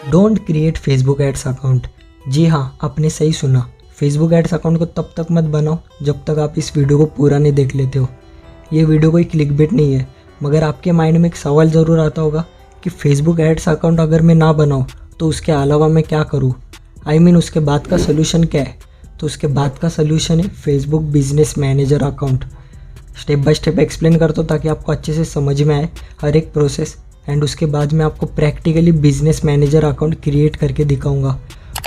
Don't create Facebook ads account. जी हाँ, आपने सही सुना। फेसबुक एड्स अकाउंट को तब तक मत बनाओ जब तक आप इस वीडियो को पूरा नहीं देख लेते हो। ये वीडियो कोई क्लिकबेट नहीं है, मगर आपके माइंड में एक सवाल ज़रूर आता होगा कि फेसबुक एड्स अकाउंट अगर मैं ना बनाऊँ तो उसके अलावा मैं क्या करूँ। उसके बाद का सोल्यूशन क्या है? तो उसके बाद का सोल्यूशन है Facebook business manager account. Step by step explain करता हूँ ताकि आपको अच्छे से समझ में आए हर एक प्रोसेस। एंड उसके बाद मैं आपको practically business manager account create करके दिखाऊंगा,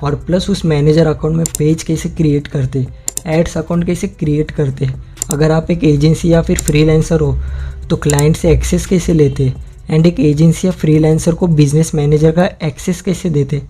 और प्लस उस मैनेजर अकाउंट में पेज कैसे क्रिएट करते, एड्स अकाउंट कैसे क्रिएट करते, अगर आप एक एजेंसी या फिर फ्रीलांसर हो तो क्लाइंट से एक्सेस कैसे लेते, एंड एक एजेंसी या फ्रीलांसर को बिजनेस मैनेजर का एक्सेस कैसे देते,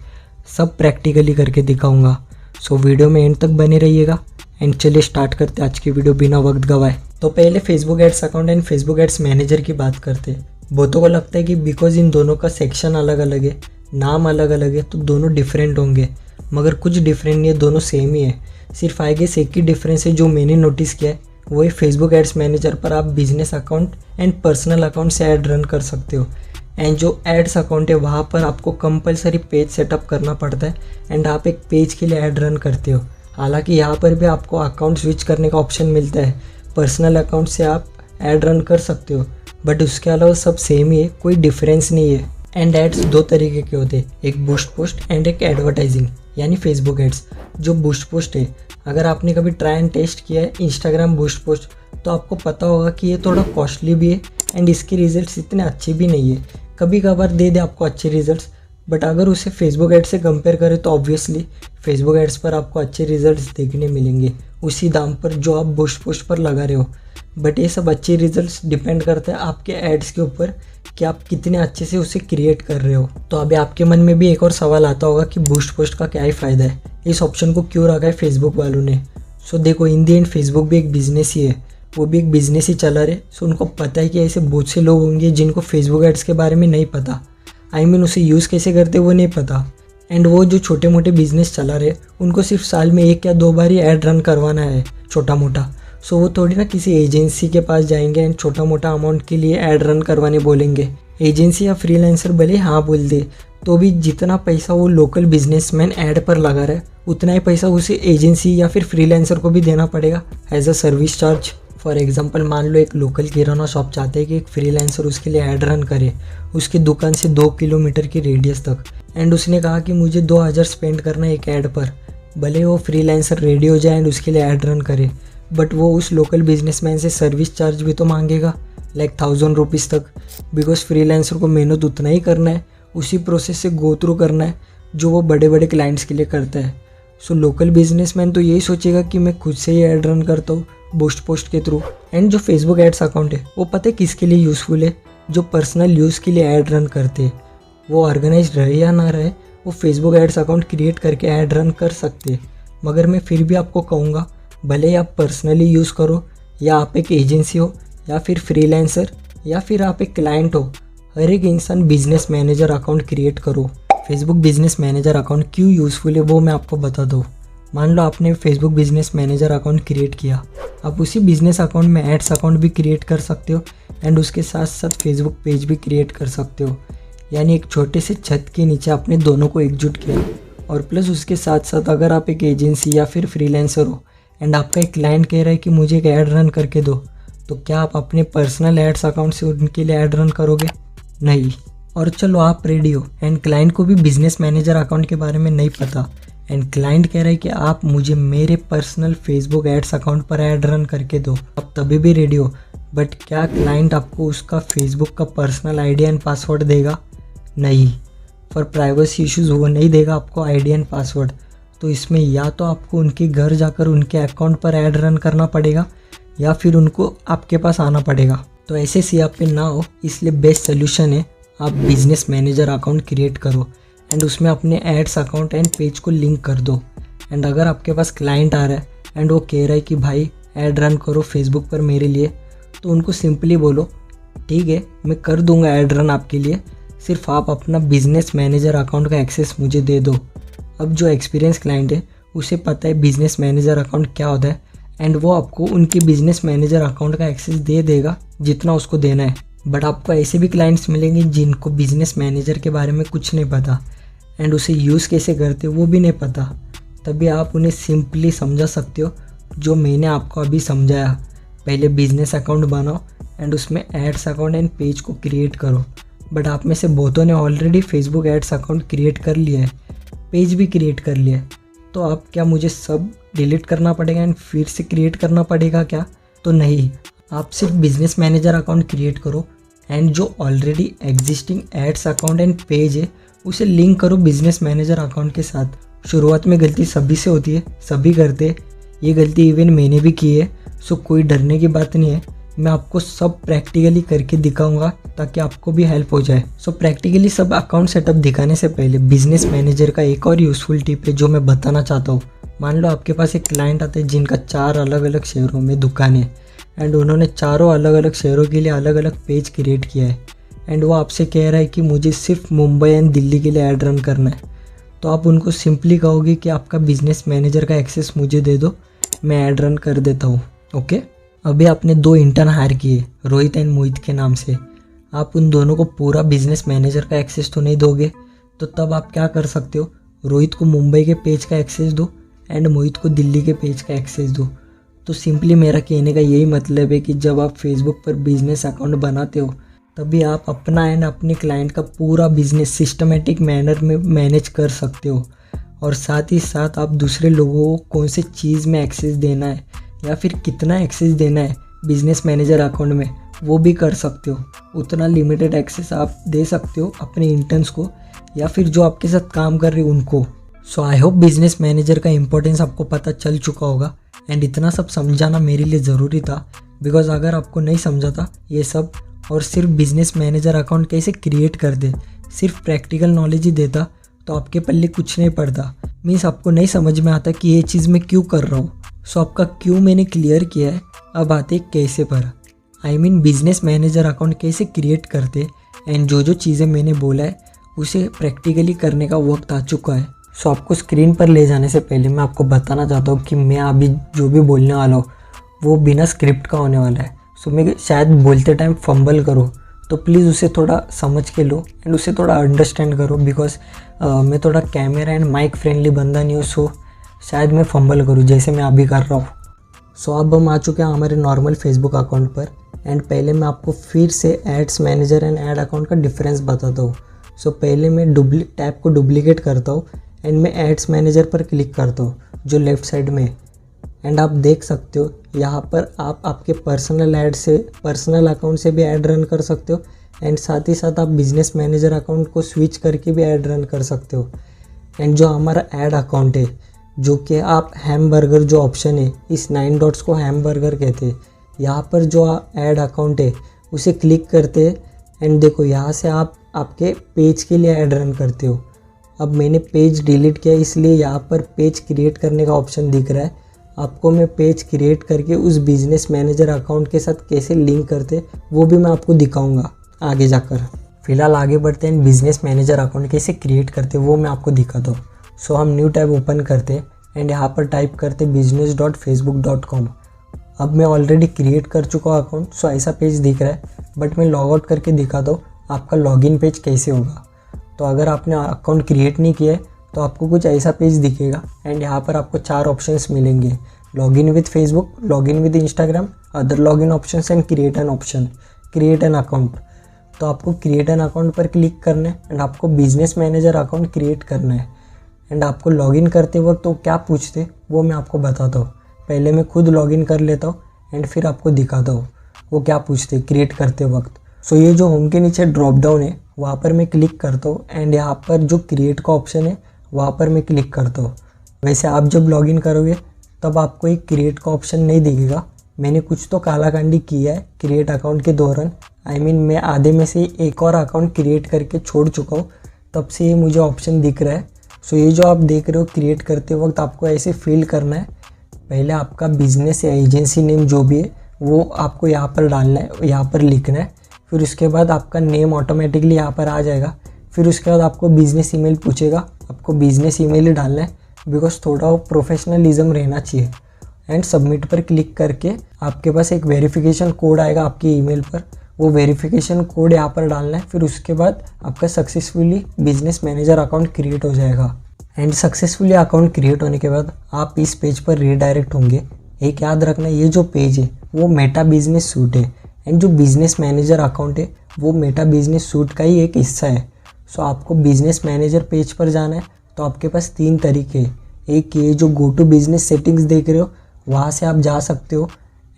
सब प्रैक्टिकली करके दिखाऊंगा। सो वीडियो में एंड तक बने रहिएगा। एंड चलिए स्टार्ट करते आज की वीडियो बिना वक्त गवाए। तो पहले Facebook ads account and Facebook ads manager की बात करते। बहुतों को लगता है कि बिकॉज इन दोनों का सेक्शन अलग अलग है, नाम अलग अलग है, तो दोनों डिफरेंट होंगे, मगर कुछ डिफरेंट नहीं है, दोनों सेम ही है। सिर्फ आई गेस एक ही डिफरेंस है जो मैंने नोटिस किया है, वो है फेसबुक एड्स मैनेजर पर आप business account and personal account से ऐड रन कर सकते हो, एंड जो एड्स अकाउंट है वहाँ पर आपको कंपलसरी पेज सेटअप करना पड़ता है एंड आप एक पेज के लिए ऐड रन करते हो। हालांकि यहाँ पर भी आपको अकाउंट स्विच करने का ऑप्शन मिलता है, पर्सनल अकाउंट से आप ऐड रन कर सकते हो, बट उसके अलावा सब सेम ही है, कोई डिफरेंस नहीं है। एंड एड्स दो तरीके के होते हैं, एक बूस्ट पोस्ट एंड एक एडवर्टाइजिंग यानी फेसबुक एड्स। जो बूस्ट पोस्ट है, अगर आपने कभी ट्राई एंड टेस्ट किया है इंस्टाग्राम बूस्ट पोस्ट तो आपको पता होगा कि ये थोड़ा कॉस्टली भी है एंड इसके रिजल्ट्स इतने अच्छे भी नहीं है। कभी कभार दे आपको अच्छे रिजल्ट्स, बट अगर उसे फेसबुक एड्स से कंपेयर करें तो ऑब्वियसली फेसबुक एड्स पर आपको अच्छे रिजल्ट्स देखने मिलेंगे उसी दाम पर जो आप बूस्ट पोस्ट पर लगा रहे हो। बट ये सब अच्छे रिजल्ट्स डिपेंड करते हैं आपके एड्स के ऊपर कि आप कितने अच्छे से उसे क्रिएट कर रहे हो। तो अभी आपके मन में भी एक और सवाल आता होगा कि बूस्ट पोस्ट का क्या ही फ़ायदा है, इस ऑप्शन को क्यों रखा है फेसबुक वालों ने। सो देखो, इन दी एंड फेसबुक भी एक बिजनेस ही है, वो भी एक बिजनेस ही चला रहे। सो उनको पता है कि ऐसे बहुत से लोग होंगे जिनको फेसबुक एड्स के बारे में नहीं पता, उसे यूज़ कैसे करते वो नहीं पता। एंड वो जो छोटे मोटे बिजनेस चला रहे उनको सिर्फ साल में 1 या 2 बार ही ऐड रन करवाना है छोटा मोटा। सो वो थोड़ी ना किसी एजेंसी के पास जाएंगे एंड छोटा मोटा अमाउंट के लिए ऐड रन करवाने बोलेंगे। एजेंसी या फ्रीलांसर भले हाँ बोल दे तो भी जितना पैसा वो लोकल बिजनेसमैन ऐड पर लगा रहा है उतना ही पैसा उसे एजेंसी या फिर फ्रीलांसर को भी देना पड़ेगा as a service charge. For example, मान लो एक लोकल किराना शॉप चाहते हैं कि एक फ्रीलांसर उसके लिए ऐड रन करे उसकी दुकान से 2 किलोमीटर की रेडियस तक, एंड उसने कहा कि मुझे 2000 स्पेंड करना है एक ऐड पर। भले वो फ्रीलांसर रेडी हो जाए एंड उसके लिए ऐड रन करे, बट वो उस लोकल बिजनेसमैन से सर्विस चार्ज भी तो मांगेगा, लाइक 1000 रुपीज़ तक, बिकॉज फ्रीलांसर को मेहनत उतना ही करना है, उसी प्रोसेस से गो थ्रू करना है जो वो बड़े बड़े क्लाइंट्स के लिए करता है। सो लोकल बिजनेसमैन तो यही सोचेगा कि मैं खुद से ही ऐड रन करता हूँ बूस्ट पोस्ट के थ्रू। एंड जो फेसबुक एड्स अकाउंट है वो पता है किसके लिए यूज़फुल है? जो पर्सनल यूज़ के लिए ऐड रन करते हैं, वो ऑर्गेनाइज रहे या ना रहे, वो फेसबुक एड्स अकाउंट क्रिएट करके ऐड रन कर सकते हैं। मगर मैं फिर भी आपको कहूँगा, भले ही आप पर्सनली यूज़ करो या आप एक एजेंसी हो या फिर फ्रीलांसर या फिर आप एक क्लाइंट हो, हर एक इंसान बिजनेस मैनेजर अकाउंट क्रिएट करो। फेसबुक बिजनेस मैनेजर अकाउंट क्यों यूज़फुल है वो मैं आपको बता दूँ। मान लो आपने Facebook business manager account create किया, आप उसी बिजनेस अकाउंट में एड्स अकाउंट भी क्रिएट कर सकते हो एंड उसके साथ साथ फेसबुक पेज भी क्रिएट कर सकते हो। यानी एक छोटे से छत के नीचे आपने दोनों को एकजुट किया, और प्लस उसके साथ साथ अगर आप एक एजेंसी या फिर फ्रीलांसर हो एंड आपका एक क्लाइंट कह रहा है कि मुझे एक ऐड रन करके दो, तो क्या आप अपने पर्सनल एड्स अकाउंट से उनके लिए ऐड रन करोगे? नहीं। और चलो आप रेडी हो एंड क्लाइंट को भी बिजनेस मैनेजर अकाउंट के बारे में नहीं पता, एंड क्लाइंट कह रहा है कि आप मुझे मेरे पर्सनल फेसबुक एड्स अकाउंट पर ऐड रन करके दो, आप तभी भी रेडी हो। बट क्या क्लाइंट आपको उसका फेसबुक का पर्सनल आईडी एंड पासवर्ड देगा? नहीं। फॉर प्राइवेसी इश्यूज वो नहीं देगा आपको आईडी एंड पासवर्ड। तो इसमें या तो आपको उनके घर जाकर उनके अकाउंट पर ऐड रन करना पड़ेगा या फिर उनको आपके पास आना पड़ेगा। तो ऐसे सीआप पे ना हो, इसलिए बेस्ट सोल्यूशन है आप बिजनेस मैनेजर अकाउंट क्रिएट करो एंड उसमें अपने एड्स अकाउंट एंड पेज को लिंक कर दो। एंड अगर आपके पास क्लाइंट आ रहा है एंड वो कह रहा है कि भाई ऐड रन करो फेसबुक पर मेरे लिए, तो उनको सिंपली बोलो ठीक है मैं कर दूंगा ऐड रन आपके लिए, सिर्फ आप अपना बिजनेस मैनेजर अकाउंट का एक्सेस मुझे दे दो। अब जो एक्सपीरियंस क्लाइंट है उसे पता है बिजनेस मैनेजर अकाउंट क्या होता है एंड वो आपको उनके बिजनेस मैनेजर अकाउंट का एक्सेस दे देगा जितना उसको देना है। बट आपको ऐसे भी क्लाइंट्स मिलेंगे जिनको बिजनेस मैनेजर के बारे में कुछ नहीं पता एंड उसे यूज़ कैसे करते वो भी नहीं पता, तभी आप उन्हें सिंपली समझा सकते हो जो मैंने आपको अभी समझाया। पहले बिजनेस अकाउंट बनाओ एंड उसमें एड्स अकाउंट एंड पेज को क्रिएट करो। बट आप में से बहुतों ने already Facebook ads account create कर लिया है, पेज भी क्रिएट कर लिया है, तो अब क्या मुझे सब डिलीट करना पड़ेगा एंड फिर से क्रिएट करना पड़ेगा क्या? तो नहीं, आप सिर्फ बिजनेस मैनेजर अकाउंट क्रिएट करो एंड जो already existing ads account and page है उसे लिंक करो बिजनेस मैनेजर अकाउंट के साथ। शुरुआत में गलती सभी से होती है, सभी करते हैं, ये गलती इवन मैंने भी की है, सो कोई डरने की बात नहीं है। मैं आपको सब प्रैक्टिकली करके दिखाऊंगा ताकि आपको भी हेल्प हो जाए। सो प्रैक्टिकली सब अकाउंट सेटअप दिखाने से पहले बिजनेस मैनेजर का एक और यूज़फुल टिप है जो मैं बताना चाहता हूँ। मान लो आपके पास एक क्लाइंट आते हैं जिनका 4 अलग अलग शहरों में दुकान है एंड उन्होंने चारों अलग अलग शहरों के लिए अलग अलग पेज क्रिएट किया है एंड वो आपसे कह रहा है कि मुझे सिर्फ मुंबई एंड दिल्ली के लिए ऐड रन करना है। तो आप उनको सिंपली कहोगे कि आपका बिजनेस मैनेजर का एक्सेस मुझे दे दो, मैं ऐड रन कर देता हूँ। ओके, अभी आपने 2 इंटर्न हायर किए, रोहित एंड मोहित के नाम से। आप उन दोनों को पूरा बिजनेस मैनेजर का एक्सेस तो नहीं दोगे, तो तब आप क्या कर सकते हो, रोहित को मुंबई के पेज का एक्सेस दो एंड मोहित को दिल्ली के पेज का एक्सेस दो। तो सिंपली मेरा कहने का यही मतलब है कि जब आप फेसबुक पर बिजनेस अकाउंट बनाते हो तभी आप अपना एंड अपने क्लाइंट का पूरा बिजनेस सिस्टमेटिक मैनर में मैनेज कर सकते हो, और साथ ही साथ आप दूसरे लोगों को कौन से चीज़ में एक्सेस देना है या फिर कितना एक्सेस देना है बिजनेस मैनेजर अकाउंट में वो भी कर सकते हो। उतना लिमिटेड एक्सेस आप दे सकते हो अपने इंटर्न्स को या फिर जो आपके साथ काम कर रहे हैं उनको। सो आई होप बिजनेस मैनेजर का इंपॉर्टेंस आपको पता चल चुका होगा एंड इतना सब समझाना मेरे लिए ज़रूरी था, बिकॉज अगर आपको नहीं समझा था ये सब और सिर्फ बिजनेस मैनेजर अकाउंट कैसे क्रिएट कर दे, सिर्फ प्रैक्टिकल नॉलेज ही देता तो आपके पल्ले कुछ नहीं पड़ता। मीन्स आपको नहीं समझ में आता कि ये चीज़ मैं क्यों कर रहा हूँ। सो आपका क्यों मैंने क्लियर किया है, अब आते कैसे पर। I mean business manager account कैसे क्रिएट करते एंड जो चीज़ें मैंने बोला है उसे प्रैक्टिकली करने का वक्त आ चुका है। सो आपको स्क्रीन पर ले जाने से पहले मैं आपको बताना चाहता हूँ कि मैं अभी जो भी बोलने वाला हूँ वो बिना स्क्रिप्ट का होने वाला है। सो मैं शायद बोलते टाइम फंबल करूँ तो प्लीज़ उसे थोड़ा समझ के लो एंड उसे थोड़ा अंडरस्टैंड करो, बिकॉज मैं थोड़ा कैमरा एंड माइक फ्रेंडली बंदा नहीं हूँ। सो शायद मैं फंबल करूँ जैसे मैं अभी कर रहा हूँ। सो अब हम आ चुके हैं हमारे नॉर्मल फेसबुक अकाउंट पर एंड पहले मैं आपको फिर से ads manager and ad account का डिफरेंस बताता हूँ। सो पहले मैं टैब को डुप्लीकेट करता हूँ एंड मैं एड्स मैनेजर पर क्लिक करता हूँ जो लेफ़्ट साइड में है एंड आप देख सकते हो यहाँ पर आप आपके पर्सनल अकाउंट से भी ऐड रन कर सकते हो एंड साथ ही साथ आप बिजनेस मैनेजर अकाउंट को स्विच करके भी ऐड रन कर सकते हो। एंड जो हमारा ऐड अकाउंट है जो कि आप हैमबर्गर जो ऑप्शन है, इस 9 डॉट्स को हैमबर्गर कहते हैं, यहाँ पर जो ऐड अकाउंट है उसे क्लिक करते हैं एंड देखो यहाँ से आप आपके पेज के लिए ऐड रन करते हो। अब मैंने पेज डिलीट किया इसलिए यहाँ पर पेज क्रिएट करने का ऑप्शन दिख रहा है। आपको मैं पेज क्रिएट करके उस बिजनेस मैनेजर अकाउंट के साथ कैसे लिंक करते वो भी मैं आपको दिखाऊंगा आगे जाकर। फिलहाल आगे बढ़ते हैं, बिजनेस मैनेजर अकाउंट कैसे क्रिएट करते वो मैं आपको दिखाता हूँ। सो हम न्यू टैब ओपन करते एंड यहाँ पर टाइप करते business.facebook.com। अब मैं ऑलरेडी क्रिएट कर चुका हूँ अकाउंट, सो ऐसा पेज दिख रहा है, बट मैं लॉग आउट करके दिखाता हूँ आपका लॉगिन पेज कैसे होगा। तो अगर आपने अकाउंट क्रिएट नहीं किया है तो आपको कुछ ऐसा पेज दिखेगा एंड यहाँ पर आपको 4 ऑप्शंस मिलेंगे, login with Facebook, login with Instagram, other login options and create an option, create an account. तो आपको क्रिएट एन अकाउंट पर क्लिक करना है एंड आपको बिजनेस मैनेजर अकाउंट क्रिएट करना है। एंड आपको लॉगिन करते वक्त तो क्या पूछते वो मैं आपको बताता हूँ। पहले मैं खुद लॉगिन कर लेता हूँ एंड फिर आपको दिखाता हूँ वो क्या पूछते क्रिएट करते वक्त। सो ये जो होम के नीचे ड्रॉप डाउन है वहाँ पर मैं क्लिक करता हूँ एंड यहाँ पर जो क्रिएट का ऑप्शन है वहाँ पर मैं क्लिक करता हूँ। वैसे आप जब लॉगिन करोगे तब आपको एक क्रिएट का ऑप्शन नहीं दिखेगा। मैंने कुछ तो कालाकांडी किया है क्रिएट अकाउंट के दौरान, आई मीन मैं आधे में से एक और अकाउंट क्रिएट करके छोड़ चुका हूँ, तब से ये मुझे ऑप्शन दिख रहा है। सो ये जो आप देख रहे हो क्रिएट करते वक्त आपको ऐसे फिल करना है। पहले आपका बिजनेस या एजेंसी नेम जो भी है वो आपको यहाँ पर डालना है, यहाँ पर लिखना है। फिर उसके बाद आपका नेम ऑटोमेटिकली यहाँ पर आ जाएगा। फिर उसके बाद आपको बिजनेस ईमेल पूछेगा, आपको बिजनेस ईमेल ही डालना है बिकॉज थोड़ा वो प्रोफेशनलिज्म रहना चाहिए। एंड सबमिट पर क्लिक करके आपके पास एक वेरिफिकेशन कोड आएगा आपकी ईमेल पर, वो वेरिफिकेशन कोड यहाँ पर डालना है। फिर उसके बाद आपका successfully business manager account create हो जाएगा। एंड सक्सेसफुली अकाउंट क्रिएट होने के बाद आप इस पेज पर रीडायरेक्ट होंगे। एक याद रखना, ये जो पेज है वो मेटा बिजनेस सूट है एंड जो बिजनेस मैनेजर अकाउंट है वो मेटा बिजनेस सूट का ही एक हिस्सा है। सो आपको बिजनेस मैनेजर पेज पर जाना है तो आपके पास 3 तरीके हैं। एक ये जो गो टू बिजनेस सेटिंग्स देख रहे हो, वहाँ से आप जा सकते हो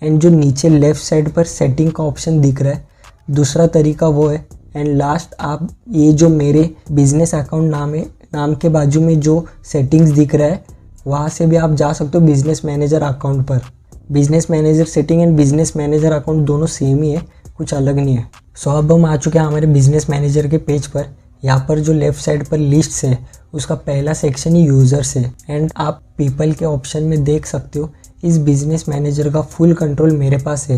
एंड जो नीचे लेफ़्ट साइड पर सेटिंग का ऑप्शन दिख रहा है, दूसरा तरीका वो है। एंड लास्ट आप ये जो मेरे बिजनेस अकाउंट नाम है, नाम के बाजू में जो सेटिंग्स दिख रहा है वहाँ से भी आप जा सकते हो बिजनेस मैनेजर अकाउंट पर। Business manager setting and business manager account दोनों सेम ही है, कुछ अलग नहीं है। सो अब हम आ चुके हैं हमारे बिजनेस मैनेजर के पेज पर। यहाँ पर जो लेफ़्ट साइड पर लिस्ट है उसका पहला सेक्शन ही यूज़र्स है एंड आप पीपल के ऑप्शन में देख सकते हो इस बिजनेस मैनेजर का फुल कंट्रोल मेरे पास है।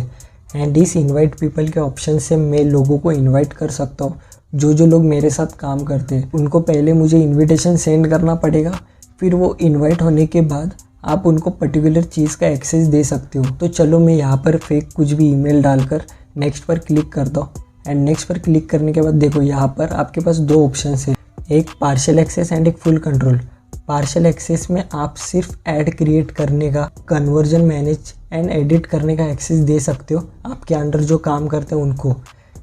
एंड इस इनवाइट पीपल के ऑप्शन से मैं लोगों को इनवाइट कर सकता हूँ। जो लोग मेरे साथ काम करते हैं उनको पहले मुझे इनविटेशन सेंड करना पड़ेगा, फिर वो इनवाइट होने के बाद आप उनको पर्टिकुलर चीज़ का एक्सेस दे सकते हो। तो चलो मैं यहाँ पर फेक कुछ भी ईमेल डालकर नेक्स्ट पर क्लिक करता हूँ। एंड नेक्स्ट पर क्लिक करने के बाद देखो यहाँ पर आपके पास 2 ऑप्शन है, एक पार्शियल एक्सेस एंड एक फुल कंट्रोल। पार्शियल एक्सेस में आप सिर्फ ऐड क्रिएट करने का, कन्वर्जन मैनेज एंड एडिट करने का एक्सेस दे सकते हो आपके अंडर जो काम करते हैं उनको।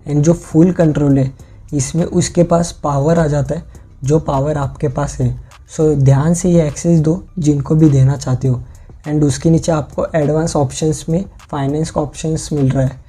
एंड जो फुल कंट्रोल है इसमें उसके पास पावर आ जाता है जो पावर आपके पास है। सो ध्यान से ये एक्सेस दो जिनको भी देना चाहते हो। एंड उसके नीचे आपको एडवांस ऑप्शंस में फाइनेंस का ऑप्शंस मिल रहा है।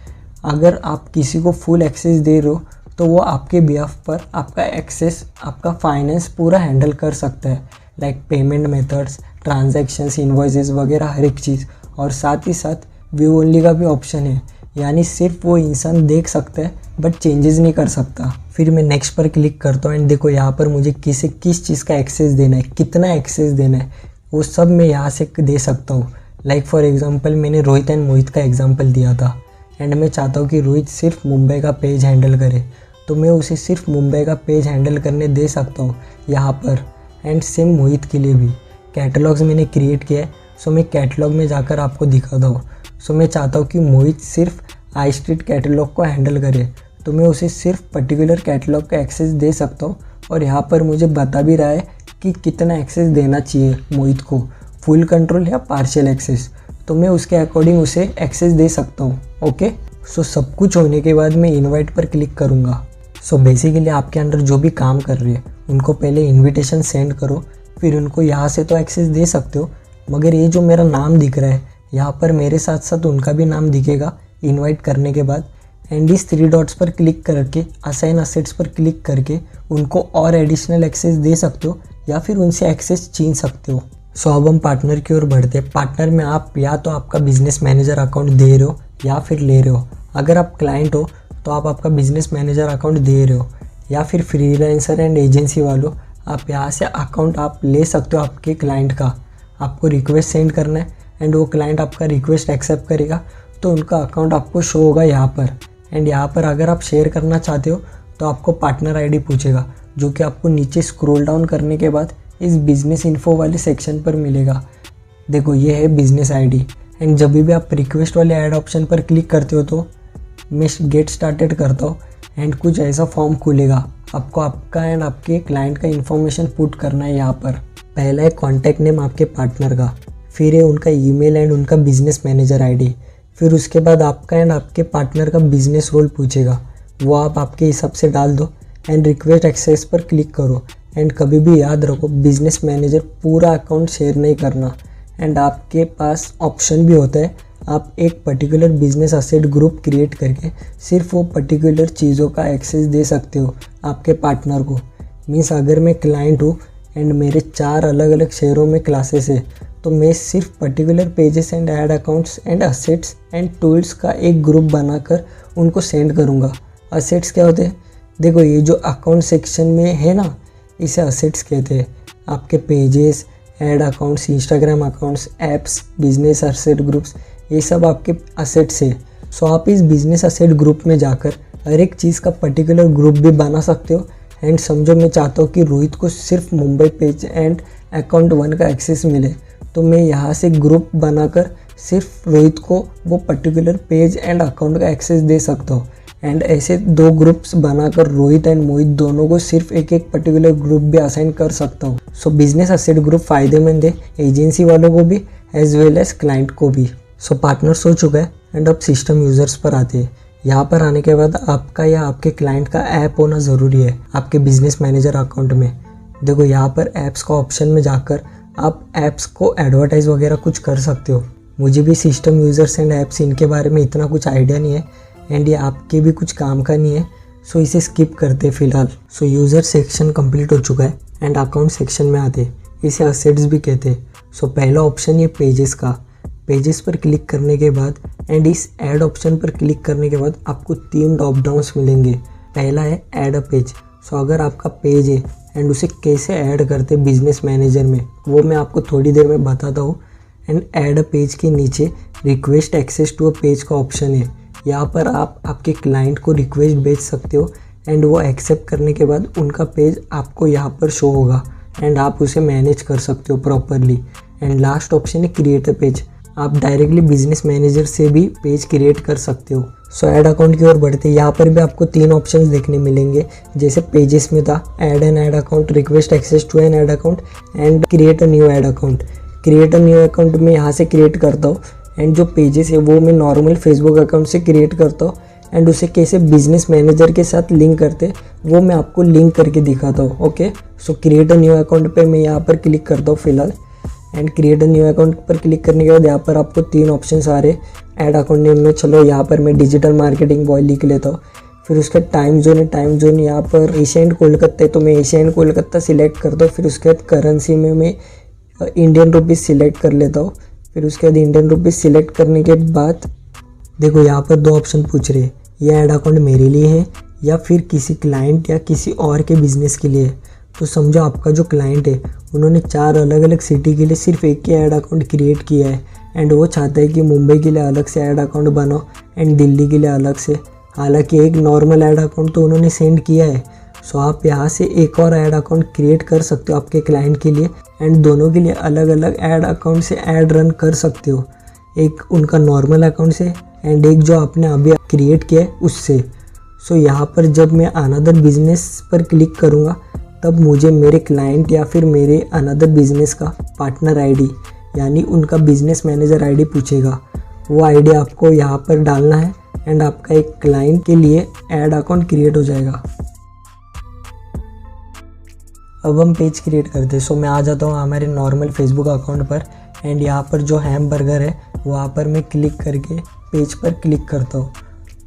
अगर आप किसी को फुल एक्सेस दे रहे हो तो वो आपके बिहाफ पर आपका एक्सेस, आपका फाइनेंस पूरा हैंडल कर सकता है, like payment methods, transactions, invoices वगैरह हर एक चीज़। और साथ ही साथ व्यू ओनली का भी ऑप्शन है, यानी सिर्फ वो इंसान देख सकता है बट चेंजेस नहीं कर सकता। फिर मैं नेक्स्ट पर क्लिक करता हूँ एंड देखो यहाँ पर मुझे किस चीज़ का एक्सेस देना है, कितना एक्सेस देना है, वो सब मैं यहाँ से दे सकता हूँ। लाइक फॉर एग्जांपल मैंने रोहित एंड मोहित का एग्जांपल दिया था एंड मैं चाहता हूँ कि रोहित सिर्फ मुंबई का पेज हैंडल करे, तो मैं उसे सिर्फ मुंबई का पेज हैंडल करने दे सकता हूँ यहाँ पर। एंड सेम मोहित के लिए भी कैटलॉग्स मैंने क्रिएट किया है, सो मैं कैटलॉग में जाकर आपको दिखाता हूँ। सो मैं चाहता हूँ कि मोहित सिर्फ आई स्ट्रीट कैटलॉग को हैंडल करे, तो मैं उसे सिर्फ पर्टिकुलर कैटलॉग का एक्सेस दे सकता हूँ। और यहाँ पर मुझे बता भी रहा है कि कितना एक्सेस देना चाहिए मोहित को, फुल कंट्रोल या पार्शियल एक्सेस, तो मैं उसके अकॉर्डिंग उसे एक्सेस दे सकता हूँ। ओके, सो सब कुछ होने के बाद मैं इनवाइट पर क्लिक करूँगा। सो बेसिकली आपके अंदर जो भी काम कर रहे हैं उनको पहले इन्विटेशन सेंड करो, फिर उनको यहाँ से तो एक्सेस दे सकते हो, मगर ये जो मेरा नाम दिख रहा है यहाँ पर मेरे साथ साथ उनका भी नाम दिखेगा इनवाइट करने के बाद। एंड इस 3 डॉट्स पर क्लिक करके असाइन असेट्स पर क्लिक करके उनको और एडिशनल एक्सेस दे सकते हो या फिर उनसे एक्सेस छीन सकते हो। सो अब हम पार्टनर की ओर बढ़ते हैं। पार्टनर में आप या तो आपका बिजनेस मैनेजर अकाउंट दे रहे हो या फिर ले रहे हो। अगर आप क्लाइंट हो तो आप आपका बिजनेस मैनेजर अकाउंट दे रहे हो, या फिर फ्रीलांसर एंड एजेंसी वालों आप यहाँ से अकाउंट आप ले सकते हो आपके क्लाइंट का। आपको रिक्वेस्ट सेंड करना है एंड वो क्लाइंट आपका रिक्वेस्ट एक्सेप्ट करेगा तो उनका अकाउंट आपको शो होगा यहाँ पर। एंड यहाँ पर अगर आप शेयर करना चाहते हो तो आपको पार्टनर आईडी पूछेगा, जो कि आपको नीचे स्क्रॉल डाउन करने के बाद इस बिज़नेस इन्फो वाले सेक्शन पर मिलेगा। देखो ये है बिज़नेस आईडी। एंड जब भी आप रिक्वेस्ट वाले ऐड ऑप्शन पर क्लिक करते हो तो मैं गेट स्टार्टेड करता हूँ एंड कुछ ऐसा फॉर्म खुलेगा। आपको आपका एंड आपके क्लाइंट का इन्फॉर्मेशन पुट करना है यहाँ पर। पहला है कॉन्टैक्ट नेम आपके पार्टनर का, फिर है उनका ईमेल एंड उनका बिजनेस मैनेजर आईडी, फिर उसके बाद आपका एंड आपके पार्टनर का बिजनेस रोल पूछेगा, वो आप आपके हिसाब से डाल दो एंड रिक्वेस्ट एक्सेस पर क्लिक करो। एंड कभी भी याद रखो बिजनेस मैनेजर पूरा अकाउंट शेयर नहीं करना। एंड आपके पास ऑप्शन भी होता है, आप एक particular business asset group create करके सिर्फ वो पर्टिकुलर चीज़ों का एक्सेस दे सकते हो आपके पार्टनर को। मीन्स अगर मैं क्लाइंट हूँ एंड मेरे 4 अलग अलग शहरों में क्लासेस है तो मैं सिर्फ particular pages and add accounts and assets and tools का एक ग्रुप बनाकर उनको सेंड करूँगा। असेट्स क्या होते हैं? देखो ये जो अकाउंट सेक्शन में है ना, इसे असेट्स कहते हैं। आपके pages, add accounts, Instagram accounts, apps, business asset groups, ये सब आपके असेट्स है। सो आप इस बिजनेस असेट ग्रुप में जाकर हर एक चीज़ का पर्टिकुलर ग्रुप भी बना सकते हो। एंड समझो मैं चाहता हूँ कि रोहित को सिर्फ मुंबई पेज एंड अकाउंट 1 का एक्सेस मिले, तो मैं यहाँ से ग्रुप बनाकर सिर्फ रोहित को वो पर्टिकुलर पेज एंड अकाउंट का एक्सेस दे सकता हूँ। एंड ऐसे 2 ग्रुप्स बनाकर रोहित एंड मोहित दोनों को सिर्फ एक एक पर्टिकुलर ग्रुप भी असाइन कर सकता हूँ। सो बिजनेस असेट ग्रुप फ़ायदेमंद है एजेंसी वालों को भी एज वेल एज क्लाइंट को भी। सो पार्टनर्स हो चुका है एंड अब सिस्टम यूज़र्स पर आते हैं। यहाँ पर आने के बाद आपका या आपके क्लाइंट का ऐप होना ज़रूरी है आपके बिजनेस मैनेजर अकाउंट में। देखो यहाँ पर ऐप्स का ऑप्शन में जाकर आप ऐप्स को एडवर्टाइज वगैरह कुछ कर सकते हो। मुझे भी सिस्टम यूज़र्स एंड ऐप्स इनके बारे में इतना कुछ आइडिया नहीं है एंड ये आपके भी कुछ काम का नहीं है, सो इसे स्किप करते फ़िलहाल। सो यूज़र सेक्शन कंप्लीट हो चुका है एंड अकाउंट सेक्शन में आते, इसे असेट्स भी कहते हैं। सो पहला ऑप्शन ये पेजेस का, पेजेस पर क्लिक करने के बाद एंड इस ऐड ऑप्शन पर क्लिक करने के बाद आपको 3 ड्रॉप डाउन्स मिलेंगे। पहला है ऐड अ पेज। सो अगर आपका पेज है एंड उसे कैसे ऐड करते बिजनेस मैनेजर में वो मैं आपको थोड़ी देर में बताता हूँ। एंड ऐड अ पेज के नीचे request access to a page का ऑप्शन है। यहाँ पर आप आपके क्लाइंट को रिक्वेस्ट भेज सकते हो एंड वो एक्सेप्ट करने के बाद उनका पेज आपको यहाँ पर शो होगा एंड आप उसे मैनेज कर सकते हो प्रॉपरली। एंड लास्ट ऑप्शन है क्रिएट अ पेज। आप डायरेक्टली बिजनेस मैनेजर से भी पेज क्रिएट कर सकते हो। सो ऐड अकाउंट की ओर बढ़ते, यहाँ पर भी आपको 3 ऑप्शंस देखने मिलेंगे। जैसे पेजेस में था add an ad account, request access to an ad account and create a new ad account. Create a new account में यहाँ से क्रिएट करता हूँ एंड जो पेजेस है वो मैं नॉर्मल फेसबुक अकाउंट से क्रिएट करता हूँ एंड उसे कैसे बिजनेस मैनेजर के साथ लिंक करते वो मैं आपको लिंक करके दिखाता हूँ। Okay, so create a new account पे मैं यहाँ पर क्लिक करता हूँ फिलहाल। And create a new account पर क्लिक करने के बाद यहाँ पर आपको 3 ऑप्शंस आ रहे ऐड अकाउंट नेम में। चलो यहाँ पर मैं डिजिटल मार्केटिंग बॉय लिख लेता हूँ। फिर उसका टाइम जोन है, टाइम जोन यहाँ पर एशिया एंड कोलकाता है तो मैं एशिया एंड कोलकाता सिलेक्ट करता हूँ। फिर उसके बाद करेंसी में मैं इंडियन रुपीज़ सिलेक्ट कर लेता हूँ। फिर उसके बाद इंडियन रुपीज़ सिलेक्ट करने के बाद देखो यहाँ पर 2 ऑप्शन पूछ रहे हैं, ये ऐड अकाउंट मेरे लिए है या फिर किसी क्लाइंट या किसी और के बिजनेस के लिए है। तो समझो आपका जो क्लाइंट है उन्होंने 4 अलग अलग सिटी के लिए सिर्फ एक ही ऐड अकाउंट क्रिएट किया है एंड वो चाहता है कि मुंबई के लिए अलग से ऐड अकाउंट बनाओ एंड दिल्ली के लिए अलग से। हालांकि एक नॉर्मल ऐड अकाउंट तो उन्होंने सेंड किया है। सो आप यहाँ से एक और ऐड अकाउंट क्रिएट कर सकते हो आपके क्लाइंट के लिए एंड दोनों के लिए अलग अलग ऐड अकाउंट से ऐड रन कर सकते हो। एक उनका नॉर्मल अकाउंट से एंड एक जो आपने अभी क्रिएट किया है उससे। सो यहाँ पर जब मैं अनदर बिजनेस पर क्लिक करूँगा तब मुझे मेरे क्लाइंट या फिर मेरे अनदर बिजनेस का पार्टनर आईडी यानी उनका बिजनेस मैनेजर आईडी पूछेगा। वो आईडी आपको यहाँ पर डालना है एंड आपका एक क्लाइंट के लिए ऐड अकाउंट क्रिएट हो जाएगा। अब हम पेज क्रिएट करते हैं। सो मैं आ जाता हूँ हमारे नॉर्मल फेसबुक अकाउंट पर एंड यहाँ पर जो हैम बर्गर है वहाँ पर मैं क्लिक करके पेज पर क्लिक करता हूँ।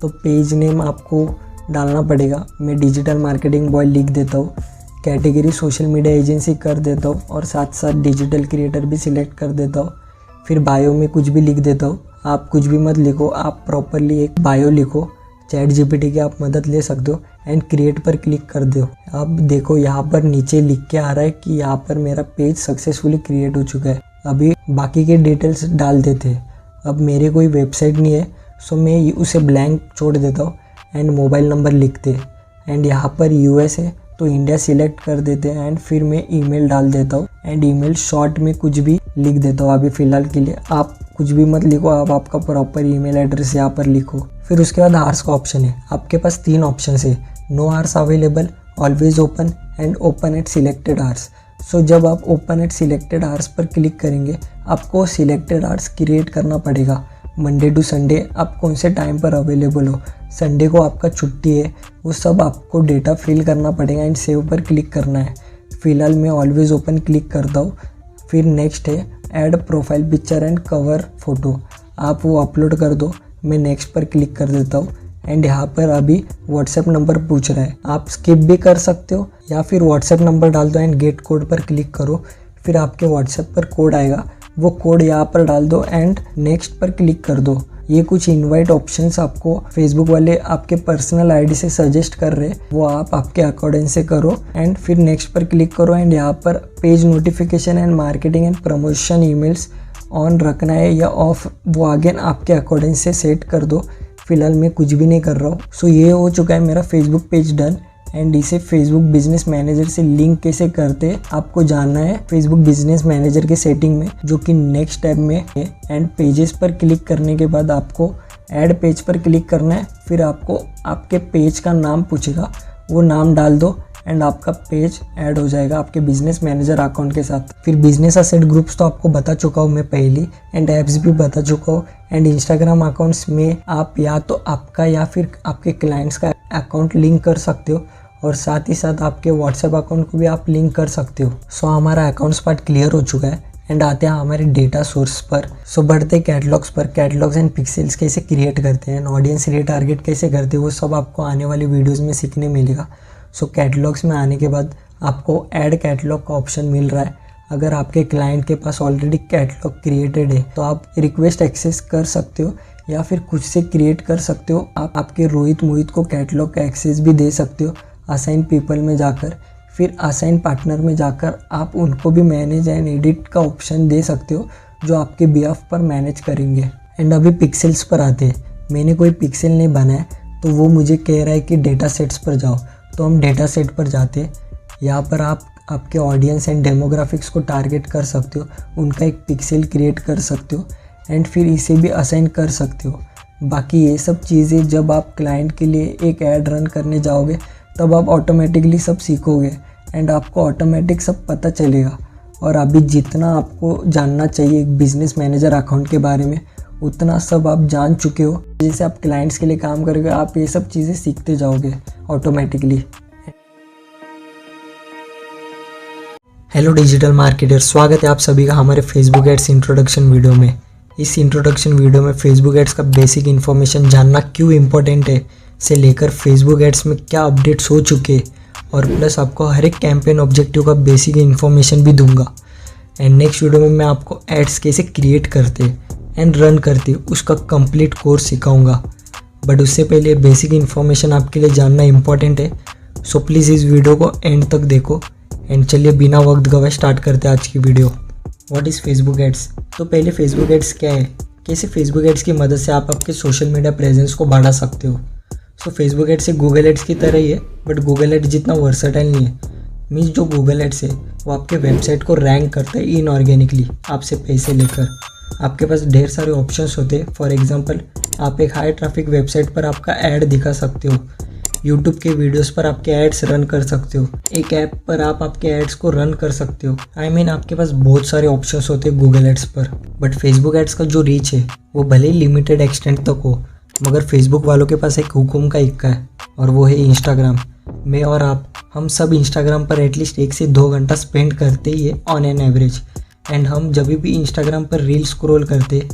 तो पेज नेम आपको डालना पड़ेगा। मैं डिजिटल मार्केटिंग बॉय लिख देता हूँ, कैटेगरी सोशल मीडिया एजेंसी कर देता हूँ और साथ साथ डिजिटल क्रिएटर भी सिलेक्ट कर देता हूँ। फिर बायो में कुछ भी लिख देता हूँ। आप कुछ भी मत लिखो, आप प्रॉपरली एक बायो लिखो, चैट जीपीटी की आप मदद ले सकते हो एंड क्रिएट पर क्लिक कर दो। अब देखो यहाँ पर नीचे लिख के आ रहा है कि यहाँ पर मेरा पेज सक्सेसफुली क्रिएट हो चुका है। अभी बाकी के डिटेल्स डाल देते हैं। अब मेरे कोई वेबसाइट नहीं है सो मैं उसे ब्लैंक छोड़ देता हूँ एंड मोबाइल नंबर लिखते एंड यहाँ पर यूएस है तो इंडिया सिलेक्ट कर देते हैं एंड फिर मैं ईमेल डाल देता हूँ एंड ईमेल शॉर्ट में कुछ भी लिख देता हूँ। अभी फ़िलहाल के लिए आप कुछ भी मत लिखो, आप आपका प्रॉपर ईमेल एड्रेस यहाँ पर लिखो। फिर उसके बाद आवर्स का ऑप्शन है। आपके पास 3 ऑप्शन है, no hours available, always open and open at selected hours. So जब आप ओपन एट सिलेक्टेड आवर्स पर क्लिक करेंगे आपको सिलेक्टेड आवर्स क्रिएट करना पड़ेगा। मंडे टू संडे आप कौन से टाइम पर अवेलेबल हो, संडे को आपका छुट्टी है, वो सब आपको डेटा फिल करना पड़ेगा एंड सेव पर क्लिक करना है। फ़िलहाल मैं ऑलवेज ओपन क्लिक करता हूँ। फिर नेक्स्ट है add profile picture and cover photo, आप वो अपलोड कर दो। मैं नेक्स्ट पर क्लिक कर देता हूँ एंड यहाँ पर अभी व्हाट्सएप नंबर पूछ रहा है, आप स्किप भी कर सकते हो या फिर व्हाट्सएप नंबर डाल दो एंड गेट कोड पर क्लिक करो। फिर आपके व्हाट्सएप पर कोड आएगा, वो कोड यहाँ पर डाल दो एंड नेक्स्ट पर क्लिक कर दो। ये कुछ इनवाइट ऑप्शंस आपको फेसबुक वाले आपके पर्सनल आईडी से सजेस्ट कर रहे हैं, वो आप आपके अकॉर्डिंग से करो एंड फिर नेक्स्ट पर क्लिक करो एंड यहाँ पर page notification and marketing and promotion emails on रखना है या ऑफ, वो अगेन आपके अकॉर्डिंग से सेट कर दो। फिलहाल मैं कुछ भी नहीं कर रहा हूँ। सो ये हो चुका है मेरा फेसबुक पेज डन एंड इसे फेसबुक बिजनेस मैनेजर से लिंक कैसे करते आपको जानना है फेसबुक बिजनेस मैनेजर के सेटिंग में, जो कि नेक्स्ट टैब में है। एंड पेजेस पर क्लिक करने के बाद आपको ऐड पेज पर क्लिक करना है, फिर आपको आपके पेज का नाम पूछेगा, वो नाम डाल दो एंड आपका पेज ऐड हो जाएगा आपके बिजनेस मैनेजर अकाउंट के साथ। फिर बिजनेस असेट ग्रुप्स तो आपको बता चुका हूँ मैं पहले, एंड ऐप्स भी बता चुका हूँ। एंड इंस्टाग्राम अकाउंट्स में आप या तो आपका या फिर आपके क्लाइंट्स का अकाउंट लिंक कर सकते हो, और साथ ही साथ आपके व्हाट्सएप अकाउंट को भी आप लिंक कर सकते हो। सो हमारा अकाउंट्स पार्ट क्लियर हो चुका है एंड आते हैं हमारे डेटा सोर्स पर। सो बढ़ते कैटलॉग्स पर। कैटलॉग्स एंड पिक्सेल्स कैसे क्रिएट करते हैं, ऑडियंस रीटारगेट कैसे करते हैं, वो सब आपको आने वाली वीडियोस में सीखने मिलेगा। सो कैटलॉग्स में आने के बाद आपको ऐड कैटलॉग का ऑप्शन मिल रहा है। अगर आपके क्लाइंट के पास ऑलरेडी कैटलॉग क्रिएटेड है तो आप रिक्वेस्ट एक्सेस कर सकते हो या फिर खुद से क्रिएट कर सकते हो। आप आपके रोहित मोहित को कैटलॉग का एक्सेस भी दे सकते हो असाइन पीपल में जाकर। फिर असाइन पार्टनर में जाकर आप उनको भी मैनेज एंड एडिट का ऑप्शन दे सकते हो, जो आपके बिहाफ पर मैनेज करेंगे। एंड अभी पिक्सेल्स पर आते हैं। मैंने कोई पिक्सल नहीं बनाया तो वो मुझे कह रहा है कि डेटा सेट्स पर जाओ, तो हम डेटा सेट पर जाते हैं। यहाँ पर आप आपके ऑडियंस एंड डेमोग्राफिक्स को टारगेट कर सकते हो, उनका एक पिक्सल क्रिएट कर सकते हो एंड फिर इसे भी असाइन कर सकते हो। बाकी ये सब चीज़ें जब आप क्लाइंट के लिए एक ऐड रन करने जाओगे तब आप ऑटोमेटिकली सब सीखोगे एंड आपको ऑटोमेटिक सब पता चलेगा। और अभी जितना आपको जानना चाहिए एक बिजनेस मैनेजर अकाउंट के बारे में, उतना सब आप जान चुके हो। जैसे आप क्लाइंट्स के लिए काम करोगे आप ये सब चीज़ें सीखते जाओगे ऑटोमेटिकली। हेलो डिजिटल मार्केटर, स्वागत है आप सभी का हमारे फेसबुक एड्स इंट्रोडक्शन वीडियो में। इस इंट्रोडक्शन वीडियो में फेसबुक एड्स का बेसिक इन्फॉर्मेशन जानना क्यों इम्पोर्टेंट है से लेकर फेसबुक एड्स में क्या अपडेट्स हो चुके और प्लस आपको हर एक कैंपेन ऑब्जेक्टिव का बेसिक इन्फॉर्मेशन भी दूंगा। एंड नेक्स्ट वीडियो में मैं आपको एड्स कैसे क्रिएट करते एंड रन करते उसका कंप्लीट कोर्स सिखाऊंगा। बट उससे पहले बेसिक इन्फॉर्मेशन आपके लिए जानना इम्पोर्टेंट है, सो प्लीज़ इस वीडियो को एंड तक देखो। एंड चलिए बिना वक्त गवाए स्टार्ट करते हैं आज की video. What is Facebook ads? तो पहले फेसबुक एड्स क्या है, कैसे फेसबुक एड्स की मदद से आप आपके सोशल मीडिया प्रेजेंस को बढ़ा सकते हो। सो फेसबुक एड्स से गूगल एड्स की तरह ही है, बट गूगल एड्स जितना वर्सेटाइल नहीं है। मीन्स जो गूगल एड्स है वो आपके वेबसाइट को रैंक करता है इनऑर्गेनिकली आपसे पैसे लेकर। आपके पास ढेर सारे ऑप्शंस होते हैं। फॉर एग्जांपल आप एक हाई ट्रैफिक वेबसाइट पर आपका ऐड दिखा सकते हो, यूट्यूब के वीडियोस पर आपके एड्स रन कर सकते हो, एक ऐप पर आप आपके एड्स को रन कर सकते हो। आपके पास बहुत सारे ऑप्शंस होते हैं गूगल एड्स पर। बट फेसबुक एड्स का जो रीच है वो भले ही लिमिटेड एक्सटेंट तक हो, मगर फेसबुक वालों के पास एक हुक्म का इक्का है और वो है इंस्टाग्राम। मैं और आप हम सब इंस्टाग्राम पर एटलीस्ट 1 से 2 घंटा स्पेंड करते ही है ऑन एन एवरेज। एंड हम जब भी इंस्टाग्राम पर रील स्क्रॉल करते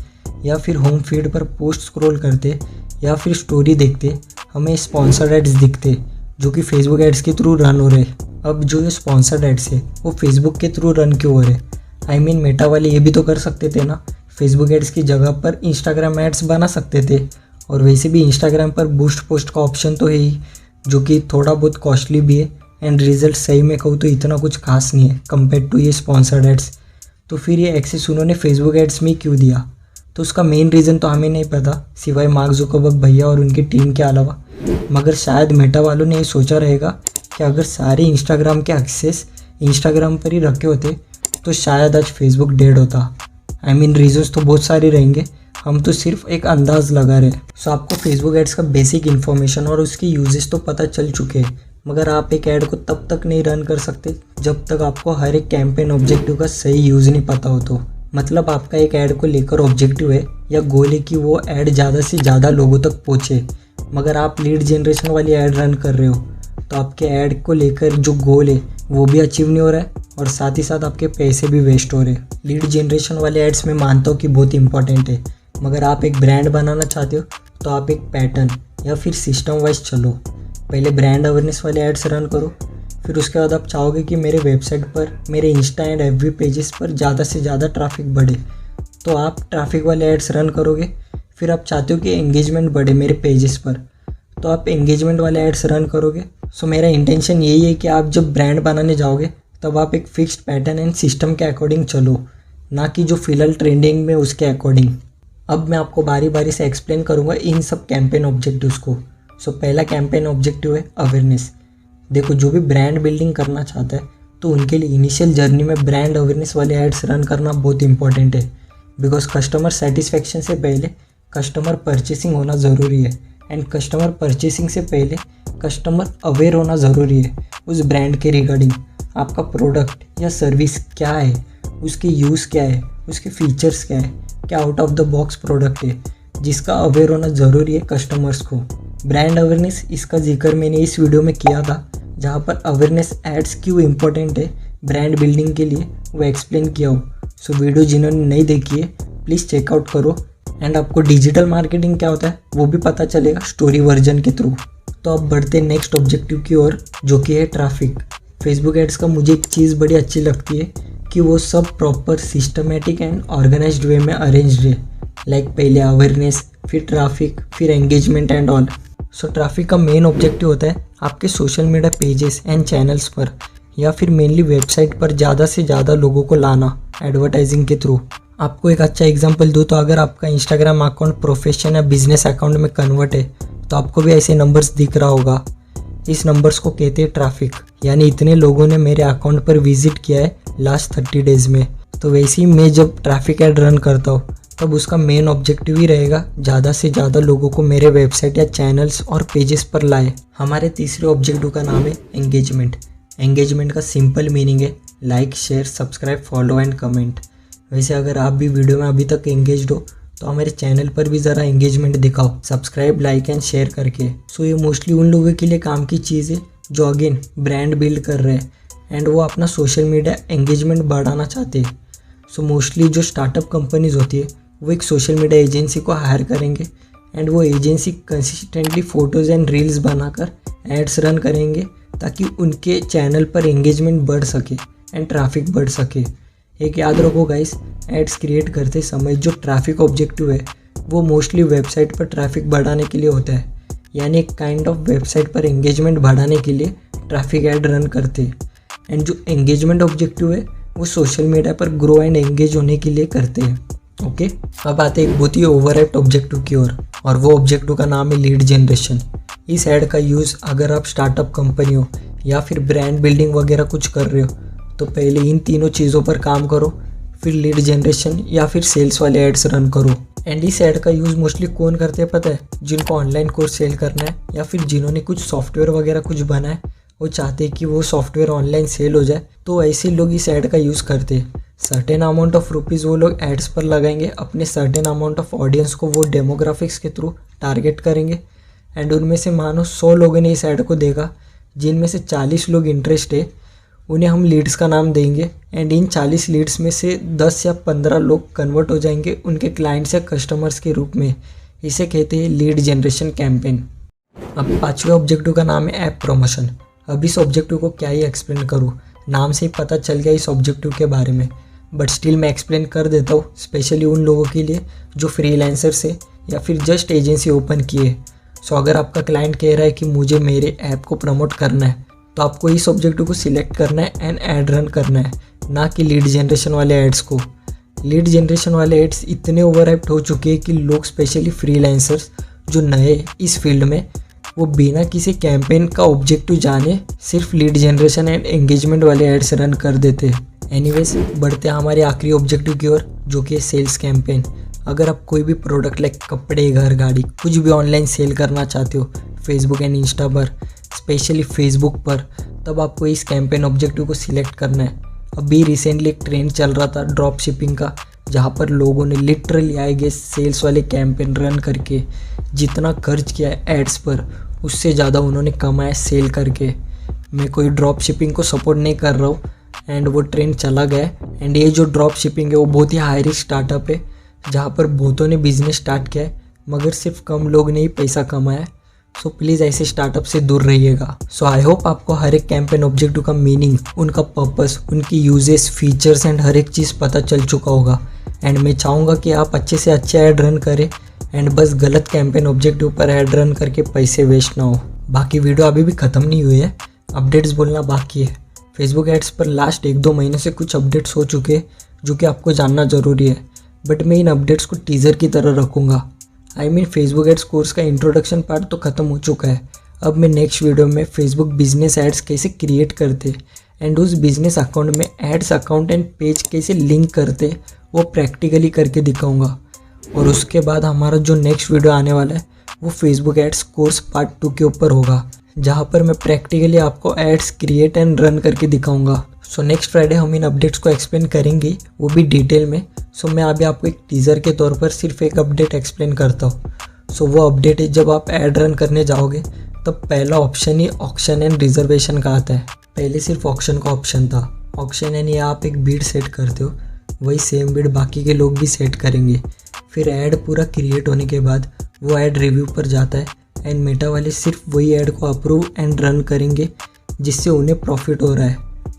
या फिर होम फीड पर पोस्ट स्क्रॉल करते या फिर स्टोरी देखते, हमें स्पॉन्सर्ड एड्स दिखते जो कि फेसबुक एड्स के थ्रू रन हो रहे। अब जो ये स्पॉन्सर्ड एड्स है वो फेसबुक के थ्रू रन क्यों हो रहे? मेटा वाले ये भी तो कर सकते थे ना, फेसबुक एड्स की जगह पर इंस्टाग्राम एड्स बना सकते थे। और वैसे भी इंस्टाग्राम पर बूस्ट पोस्ट का ऑप्शन तो है ही, जो कि थोड़ा बहुत कॉस्टली भी है एंड रिजल्ट सही में कहूँ तो इतना कुछ खास नहीं है कंपेयर टू ये स्पॉन्सर्ड एड्स। तो फिर ये एक्सेस उन्होंने फेसबुक एड्स में क्यों दिया? तो उसका मेन रीज़न तो हमें नहीं पता सिवाय मार्क जुकरबर्ग भैया और उनकी टीम के अलावा। मगर शायद मेटा वालों ने ये सोचा रहेगा कि अगर सारे इंस्टाग्राम के एक्सेस इंस्टाग्राम पर ही रखे होते तो शायद आज फेसबुक डेड होता। रीजंस तो बहुत सारे रहेंगे, हम तो सिर्फ एक अंदाज़ लगा रहे। सो आपको फेसबुक एड्स का बेसिक इन्फॉर्मेशन और उसकी यूजेस तो पता चल चुके हैं, मगर आप एक ऐड को तब तक नहीं रन कर सकते जब तक आपको हर एक कैंपेन ऑब्जेक्टिव का सही यूज़ नहीं पता हो। तो मतलब आपका एक ऐड को लेकर ऑब्जेक्टिव है या गोल है कि वो ऐड ज़्यादा से ज़्यादा लोगों तक पहुँचे, मगर आप लीड जनरेशन वाली ऐड रन कर रहे हो तो आपके ऐड को लेकर जो गोल है वो भी अचीव नहीं हो रहा है और साथ ही साथ आपके पैसे भी वेस्ट हो रहे हैं। लीड जनरेशन वाले एड्स में मानता हूँ कि बहुत इंपॉर्टेंट है, मगर आप एक ब्रांड बनाना चाहते हो तो आप एक पैटर्न या फिर सिस्टम वाइज चलो। पहले ब्रांड अवेयरनेस वाले एड्स रन करो, फिर उसके बाद आप चाहोगे कि मेरे वेबसाइट पर, मेरे इंस्टा एंड एफबी पेजेस पर ज़्यादा से ज़्यादा ट्रैफिक बढ़े, तो आप ट्रैफिक वाले एड्स रन करोगे। फिर आप चाहते हो कि एंगेजमेंट बढ़े मेरे पेजेस पर, तो आप एंगेजमेंट वाले एड्स रन करोगे। सो मेरा इंटेंशन यही है कि आप जब ब्रांड बनाने जाओगे तब आप एक फिक्स्ड पैटर्न एंड सिस्टम के अकॉर्डिंग चलो, ना कि जो फिलहाल ट्रेंडिंग में उसके अकॉर्डिंग। अब मैं आपको बारी बारी से एक्सप्लेन करूँगा इन सब कैंपेन ऑब्जेक्टिव्स को। सो पहला कैंपेन ऑब्जेक्टिव है अवेयरनेस। देखो, जो भी ब्रांड बिल्डिंग करना चाहता है तो उनके लिए इनिशियल जर्नी में ब्रांड अवेयरनेस वाले एड्स रन करना बहुत इंपॉर्टेंट है, बिकॉज कस्टमर सेटिस्फेक्शन से पहले कस्टमर परचेसिंग होना ज़रूरी है। एंड कस्टमर परचेसिंग से पहले कस्टमर अवेयर होना ज़रूरी है उस ब्रांड के रिगार्डिंग। आपका प्रोडक्ट या सर्विस क्या है, उसकी यूज़ क्या है, उसके फीचर्स क्या है, क्या out of the box product है, जिसका अवेयर होना ज़रूरी है कस्टमर्स को। ब्रांड अवेयरनेस, इसका जिक्र मैंने इस वीडियो में किया था, जहाँ पर अवेयरनेस एड्स क्यों इम्पोर्टेंट है ब्रांड बिल्डिंग के लिए वो एक्सप्लेन किया हूँ। सो वीडियो जिन्होंने नहीं देखी है प्लीज़ चेकआउट करो। एंड आपको डिजिटल मार्केटिंग क्या होता है वो भी पता चलेगा स्टोरी वर्जन के थ्रू। तो अब बढ़ते नेक्स्ट ऑब्जेक्टिव की ओर, जो कि है ट्रैफिक। फेसबुक एड्स का मुझे एक चीज़ बड़ी अच्छी लगती है कि वो सब प्रॉपर सिस्टमेटिक एंड ऑर्गेनाइज्ड वे में अरेंज्ड है। लाइक पहले अवेयरनेस, फिर ट्रैफिक, फिर engagement and all. So traffic का मेन ऑब्जेक्टिव होता है आपके social media pages and channels पर, या फिर मेनली वेबसाइट पर ज़्यादा से ज़्यादा लोगों को लाना एडवर्टाइजिंग के थ्रू। आपको एक अच्छा एग्जांपल दूँ तो अगर आपका इंस्टाग्राम अकाउंट प्रोफेशन या बिजनेस अकाउंट में कन्वर्ट है तो आपको भी ऐसे नंबर्स दिख रहा होगा। इस नंबर्स को कहते हैं ट्रैफिक, यानी इतने लोगों ने मेरे अकाउंट पर विजिट किया है लास्ट 30 डेज़ में। तो वैसे ही मैं जब ट्रैफिक ऐड रन करता हूँ तब उसका मेन ऑब्जेक्टिव ही रहेगा ज़्यादा से ज़्यादा लोगों को मेरे वेबसाइट या चैनल्स और पेजेस पर लाए। हमारे तीसरे ऑब्जेक्टिव का नाम है एंगेजमेंट। एंगेजमेंट का सिंपल मीनिंग है like, share, subscribe, follow and comment. वैसे अगर आप भी वीडियो में अभी तक एंगेज्ड हो तो हमारे चैनल पर भी ज़रा एंगेजमेंट दिखाओ, सब्सक्राइब, लाइक एंड शेयर करके। सो ये मोस्टली उन लोगों के लिए काम की चीज़ है जो अगेन ब्रांड बिल्ड कर रहे हैं एंड वो अपना सोशल मीडिया एंगेजमेंट बढ़ाना चाहते हैं। सो मोस्टली जो स्टार्टअप कंपनीज होती है वो एक सोशल मीडिया एजेंसी को हायर करेंगे एंड वो agency consistently photos and reels बनाकर एड्स रन करेंगे ताकि उनके चैनल पर एंगेजमेंट बढ़ सके एंड ट्रैफिक बढ़ सके। एक याद रखो गाइस, एड्स क्रिएट करते समय जो ट्रैफिक ऑब्जेक्टिव है वो मोस्टली वेबसाइट पर ट्रैफिक बढ़ाने के लिए होता है, यानी एक काइंड ऑफ वेबसाइट पर एंगेजमेंट बढ़ाने के लिए ट्रैफिक ऐड रन करते हैं। एंड जो एंगेजमेंट ऑब्जेक्टिव है वो सोशल मीडिया पर ग्रो एंड एंगेज होने के लिए करते हैं। ओके, अब आते हैं एक बहुत ही ओवरहाइप्ड ऑब्जेक्टिव की ओर, और वो ऑब्जेक्टिव का नाम है लीड जनरेशन। इस ऐड का यूज़ अगर आप स्टार्टअप कंपनी हो या फिर ब्रांड बिल्डिंग वगैरह कुछ कर रहे हो तो पहले इन तीनों चीज़ों पर काम करो, फिर लीड जनरेशन या फिर सेल्स वाले एड्स रन करो। एंड इस ऐड का यूज़ मोस्टली कौन करते हैं पता है? जिनको ऑनलाइन कोर्स सेल करना है या फिर जिन्होंने कुछ सॉफ्टवेयर वगैरह कुछ बना है, वो चाहते हैं कि वो सॉफ्टवेयर ऑनलाइन सेल हो जाए, तो ऐसे लोग इस ऐड का यूज़ करते हैं। सर्टेन अमाउंट ऑफ रुपीज़ वो लोग एड्स पर लगाएंगे, अपने सर्टेन अमाउंट ऑफ ऑडियंस को वो डेमोग्राफिक्स के थ्रू टारगेट करेंगे एंड उनमें से मानो 100 लोगों ने इस ऐड को देखा, जिनमें से 40 लोग इंटरेस्ट है, उन्हें हम लीड्स का नाम देंगे एंड इन 40 लीड्स में से 10 या 15 लोग कन्वर्ट हो जाएंगे उनके क्लाइंट्स या कस्टमर्स के रूप में। इसे कहते हैं लीड जनरेशन कैंपेन। अब पांचवें ऑब्जेक्टिव का नाम है ऐप प्रमोशन। अब इस ऑब्जेक्टिव को क्या ही एक्सप्लेन करूँ, नाम से ही पता चल गया इस ऑब्जेक्टिव के बारे में, बट स्टिल मैं एक्सप्लेन कर देता हूँ, स्पेशली उन लोगों के लिए जो फ्रीलांसर्स है या फिर जस्ट एजेंसी ओपन किए। सो अगर आपका क्लाइंट कह रहा है कि मुझे मेरे ऐप को प्रमोट करना है तो आपको इस ऑब्जेक्टिव को सिलेक्ट करना है एंड ऐड रन करना है, ना कि लीड जनरेशन वाले एड्स को। लीड जनरेशन वाले एड्स इतने ओवरहाइप्ड हो चुके हैं कि लोग, स्पेशली फ्रीलांसर्स जो नए इस फील्ड में, वो बिना किसी कैंपेन का ऑब्जेक्टिव जाने सिर्फ लीड जनरेशन एंड एंगेजमेंट वाले एड्स रन कर देते हैं। एनीवेज, बढ़ते हैं हमारे आखिरी ऑब्जेक्टिव की ओर, जो कि है सेल्स कैंपेन। अगर आप कोई भी प्रोडक्ट लाइक कपड़े, घर, गाड़ी, कुछ भी ऑनलाइन सेल करना चाहते हो फेसबुक एंड इंस्टा पर, स्पेशली फेसबुक पर, तब आपको इस कैंपेन ऑब्जेक्टिव को सिलेक्ट करना है। अभी रिसेंटली एक ट्रेंड चल रहा था ड्रॉप शिपिंग का, जहाँ पर लोगों ने लिटरली आई गेस सेल्स वाले कैंपेन रन करके जितना खर्च किया है एड्स पर, उससे ज़्यादा उन्होंने कमाया सेल करके। मैं कोई ड्रॉप शिपिंग को सपोर्ट नहीं कर रहा हूँ एंड वो ट्रेंड चला गया। एंड ये जो ड्रॉप शिपिंग है वो बहुत ही हाई रिस्क स्टार्टअप है, जहाँ पर बहुतों ने बिजनेस स्टार्ट किया है मगर सिर्फ कम लोग ने ही पैसा कमाया है। सो प्लीज़ ऐसे स्टार्टअप से दूर रहिएगा। सो आई होप आपको हर एक कैंपेन ऑब्जेक्टिव का मीनिंग, उनका पर्पस, उनकी यूजेस, फीचर्स एंड हर एक चीज़ पता चल चुका होगा। एंड मैं चाहूँगा कि आप अच्छे से अच्छे ऐड रन करें एंड बस गलत कैंपेन ऑब्जेक्टिव पर ऐड रन करके पैसे वेस्ट ना हो। बाकी वीडियो अभी भी ख़त्म नहीं हुई है, अपडेट्स बोलना बाकी है। फेसबुक एड्स पर लास्ट 1-2 महीने से कुछ अपडेट्स हो चुके हैं जो कि आपको जानना ज़रूरी है, बट मैं इन अपडेट्स को टीज़र की तरह रखूँगा। फेसबुक एड्स कोर्स का इंट्रोडक्शन पार्ट तो ख़त्म हो चुका है। अब मैं नेक्स्ट वीडियो में फेसबुक बिजनेस एड्स कैसे क्रिएट करते एंड उस बिजनेस अकाउंट में एड्स अकाउंट एंड पेज कैसे लिंक करते वो प्रैक्टिकली करके दिखाऊंगा। और उसके बाद हमारा जो नेक्स्ट वीडियो आने वाला है वो फेसबुक एड्स कोर्स पार्ट 2 के ऊपर होगा, जहाँ पर मैं प्रैक्टिकली आपको एड्स क्रिएट एंड रन करके दिखाऊंगा। सो नेक्स्ट फ्राइडे हम इन अपडेट्स को एक्सप्लेन करेंगे, वो भी डिटेल में। सो मैं अभी आपको एक टीज़र के तौर पर सिर्फ एक अपडेट एक्सप्लेन करता हूँ। सो वो अपडेट है, जब आप ऐड रन करने जाओगे तब पहला option he auction and reservation का आता है। पहले सिर्फ ऑक्शन का ऑप्शन था। ऑक्शन यानी आप एक बीड सेट करते हो, वही सेम बीड बाकी के लोग भी सेट करेंगे। फिर ऐड पूरा क्रिएट होने के बाद वो ऐड रिव्यू पर जाता है एंड मेटा वाले सिर्फ वही ऐड को अप्रूव एंड रन करेंगे जिससे उन्हें प्रॉफिट हो रहा है,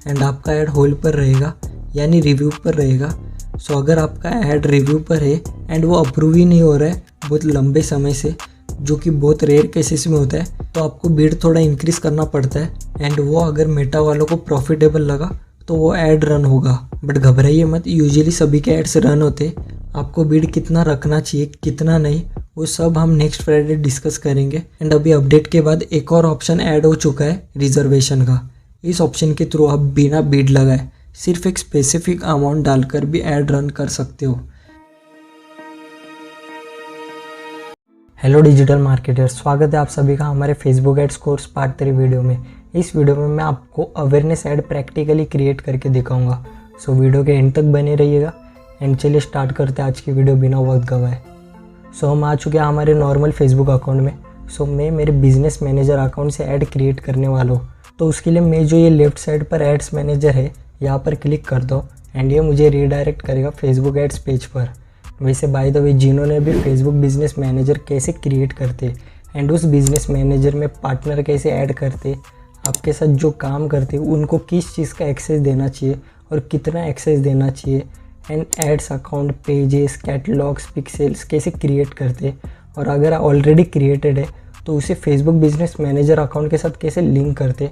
एंड आपका ऐड होल्ड पर रहेगा यानी रिव्यू पर रहेगा। सो अगर आपका ऐड रिव्यू पर है एंड वो अप्रूव ही नहीं हो रहा है बहुत लंबे समय से, जो कि बहुत रेयर केसेस में होता है, तो आपको बीड थोड़ा इंक्रीज़ करना पड़ता है। एंड वो अगर मेटा वालों को प्रॉफिटेबल लगा तो वो ऐड रन होगा। बट घबराइए मत, यूजुअली सभी के एड्स रन होते। आपको बीड कितना रखना चाहिए कितना नहीं, वो सब हम नेक्स्ट फ्राइडे डिस्कस करेंगे। एंड अभी अपडेट के बाद एक और ऑप्शन ऐड हो चुका है रिजर्वेशन का। इस ऑप्शन के थ्रू आप बिना बीड लगाए सिर्फ एक स्पेसिफिक अमाउंट डालकर भी ऐड रन कर सकते हो। हेलो डिजिटल मार्केटर्स, स्वागत है आप सभी का हमारे Facebook ads course part 3 video में। इस वीडियो में मैं आपको अवेयरनेस ऐड प्रैक्टिकली क्रिएट करके दिखाऊंगा। सो वीडियो के एंड तक बने रहिएगा। एंड चलिए स्टार्ट करते हैं आज की वीडियो बिना वक्त गवाए। सो हम आ चुके हैं हमारे नॉर्मल फेसबुक अकाउंट में। सो मैं मेरे बिजनेस मैनेजर अकाउंट से ऐड क्रिएट करने वाला हूँ। तो उसके लिए मैं जो ये लेफ्ट साइड पर एड्स मैनेजर है यहाँ पर क्लिक करता हूँ एंड ये मुझे रीडायरेक्ट करेगा फेसबुक एड्स पेज पर। वैसे बाय द वे जिन्होंने भी फेसबुक बिजनेस मैनेजर कैसे क्रिएट करते एंड उस बिजनेस मैनेजर में पार्टनर कैसे ऐड करते, आपके साथ जो काम करते उनको किस चीज़ का एक्सेस देना चाहिए और कितना एक्सेस देना चाहिए, and ads account, pages, catalogues, pixels कैसे क्रिएट करते, और अगर ऑलरेडी क्रिएटेड है तो उसे फेसबुक बिजनेस मैनेजर अकाउंट के साथ कैसे लिंक करते,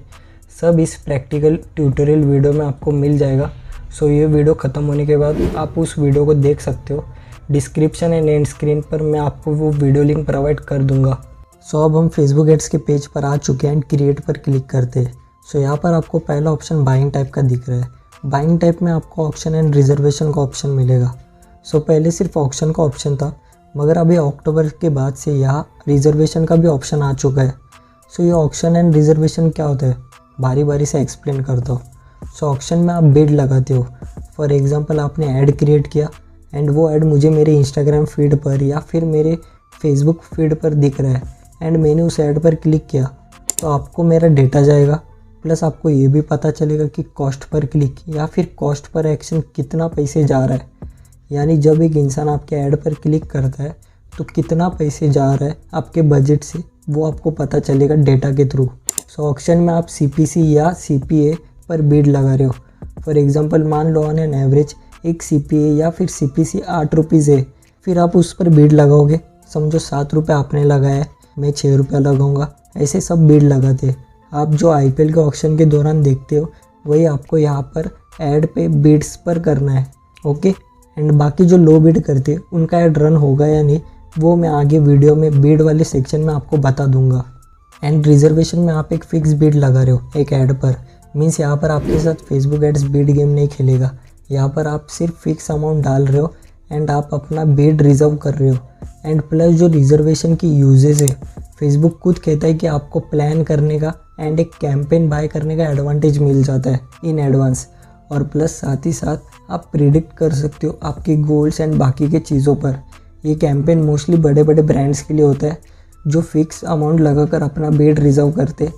सब इस प्रैक्टिकल ट्यूटोरियल वीडियो में आपको मिल जाएगा। सो ये वीडियो ख़त्म होने के बाद आप उस वीडियो को देख सकते हो। डिस्क्रिप्शन एंड एंड स्क्रीन पर मैं आपको वो वीडियो लिंक प्रोवाइड कर दूंगा। सो अब हम फेसबुक एड्स के पेज पर आ चुके हैं एंड क्रिएट पर क्लिक करते हैं। सो यहाँ पर आपको पहला ऑप्शन बाइंग टाइप का दिख रहा है। बाइंग टाइप में आपको ऑक्शन एंड रिजर्वेशन का ऑप्शन मिलेगा। सो पहले सिर्फ ऑक्शन का ऑप्शन था, मगर अभी अक्टूबर के बाद से यहाँ रिजर्वेशन का भी ऑप्शन आ चुका है। सो ये ऑक्शन एंड रिजर्वेशन क्या होता है, बारी बारी से एक्सप्लेन करता हूँ। सो ऑक्शन में आप बिड लगाते हो। फॉर एग्जांपल आपने ऐड क्रिएट किया एंड वो ऐड मुझे मेरे इंस्टाग्राम फीड पर या फिर मेरे फेसबुक फीड पर दिख रहा है एंड मैंने उस ऐड पर क्लिक किया, तो आपको मेरा डेटा जाएगा, प्लस आपको ये भी पता चलेगा कि कॉस्ट पर क्लिक या फिर कॉस्ट पर एक्शन कितना पैसे जा रहा है। यानी जब एक इंसान आपके ऐड पर क्लिक करता है तो कितना पैसे जा रहा है आपके बजट से, वो आपको पता चलेगा डेटा के थ्रू। सो ऑक्शन में आप CPC या CPA पर बीड लगा रहे हो। फॉर एग्जांपल मान लो ऑन एन एवरेज एक CPA या फिर CPC 8 रुपीज़ है, फिर आप उस पर बीड लगाओगे। समझो 7 रुपये आपने लगाया है, मैं 6 रुपया लगाऊंगा, ऐसे सब बीड लगाते हैं। आप जो IPL के ऑक्शन के दौरान देखते हो वही आपको यहाँ पर ऐड पे बीड्स पर करना है, ओके। एंड बाकी जो लो बीड करते हैं उनका ऐड रन होगा या नहीं वो मैं आगे वीडियो में बीड वाले सेक्शन में आपको बता दूंगा। एंड रिजर्वेशन में आप एक फिक्स बीड लगा रहे हो एक ऐड पर, मीन्स यहाँ पर आपके साथ फेसबुक एड्स बीड गेम नहीं खेलेगा। यहाँ पर आप सिर्फ फिक्स अमाउंट डाल रहे हो एंड आप अपना बीड रिजर्व कर रहे हो। एंड प्लस जो रिजर्वेशन की यूजेस है, फेसबुक खुद कहता है कि आपको प्लान करने का एंड एक कैंपेन बाय करने का एडवांटेज मिल जाता है इन एडवांस। और प्लस साथ ही साथ आप प्रिडिक्ट कर सकते हो आपके गोल्स एंड बाकी के चीज़ों पर। ये कैंपेन मोस्टली बड़े बड़े ब्रांड्स के लिए होता है जो फिक्स अमाउंट लगाकर अपना बीड रिजर्व करते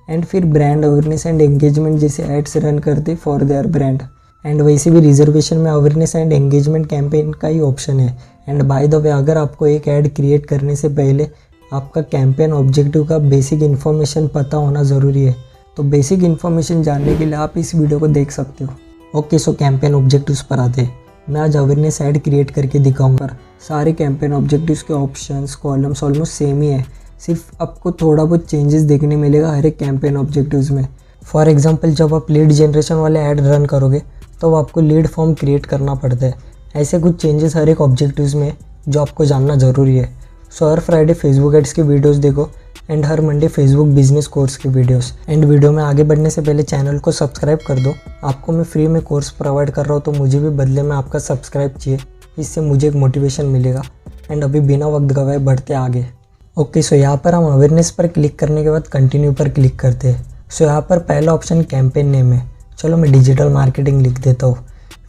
एंड फिर ब्रांड अवेयरनेस एंड एंगेजमेंट जैसे एड्स रन करते फॉर देयर ब्रांड। एंड वैसे भी रिजर्वेशन में अवेयरनेस एंड एंगेजमेंट कैंपेन का ही ऑप्शन है। एंड बाय द वे अगर आपको एक ऐड क्रिएट करने से पहले आपका कैंपेन ऑब्जेक्टिव का बेसिक इन्फॉर्मेशन पता होना ज़रूरी है। तो बेसिक इन्फॉर्मेशन जानने के लिए आप इस वीडियो को देख सकते हो। ओके, सो कैंपेन ऑब्जेक्टिव्स पर आते हैं। मैं आज अवेयरनेस ऐड क्रिएट करके दिखाऊंगा। सारे कैंपेन ऑब्जेक्टिव्स के ऑप्शंस कॉलम्स ऑलमोस्ट सेम ही है, सिर्फ आपको थोड़ा बहुत चेंजेस देखने मिलेगा हर एक कैंपेन ऑब्जेक्टिव्स में। फॉर एग्जांपल जब आप लीड जनरेशन वाले ऐड रन करोगे तो आपको लीड फॉर्म क्रिएट करना पड़ता है। ऐसे कुछ चेंजेस हर एक ऑब्जेक्टिव्स में जो आपको जानना ज़रूरी है। सो हर फ्राइडे फेसबुक एड्स के वीडियोस देखो and her Monday Facebook business course के वीडियोस। एंड वीडियो में आगे बढ़ने से पहले चैनल को सब्सक्राइब कर दो। आपको मैं फ्री में कोर्स प्रोवाइड कर रहा हूँ तो मुझे भी बदले में आपका सब्सक्राइब चाहिए, इससे मुझे एक मोटिवेशन मिलेगा। एंड अभी बिना वक्त गवाए बढ़ते आगे। ओके, सो यहाँ पर हम अवेयरनेस पर क्लिक करने के बाद कंटिन्यू पर क्लिक करते हैं। सो यहाँ पर पहला ऑप्शन कैंपेन नेम है, चलो मैं डिजिटल मार्केटिंग लिख देता हूँ।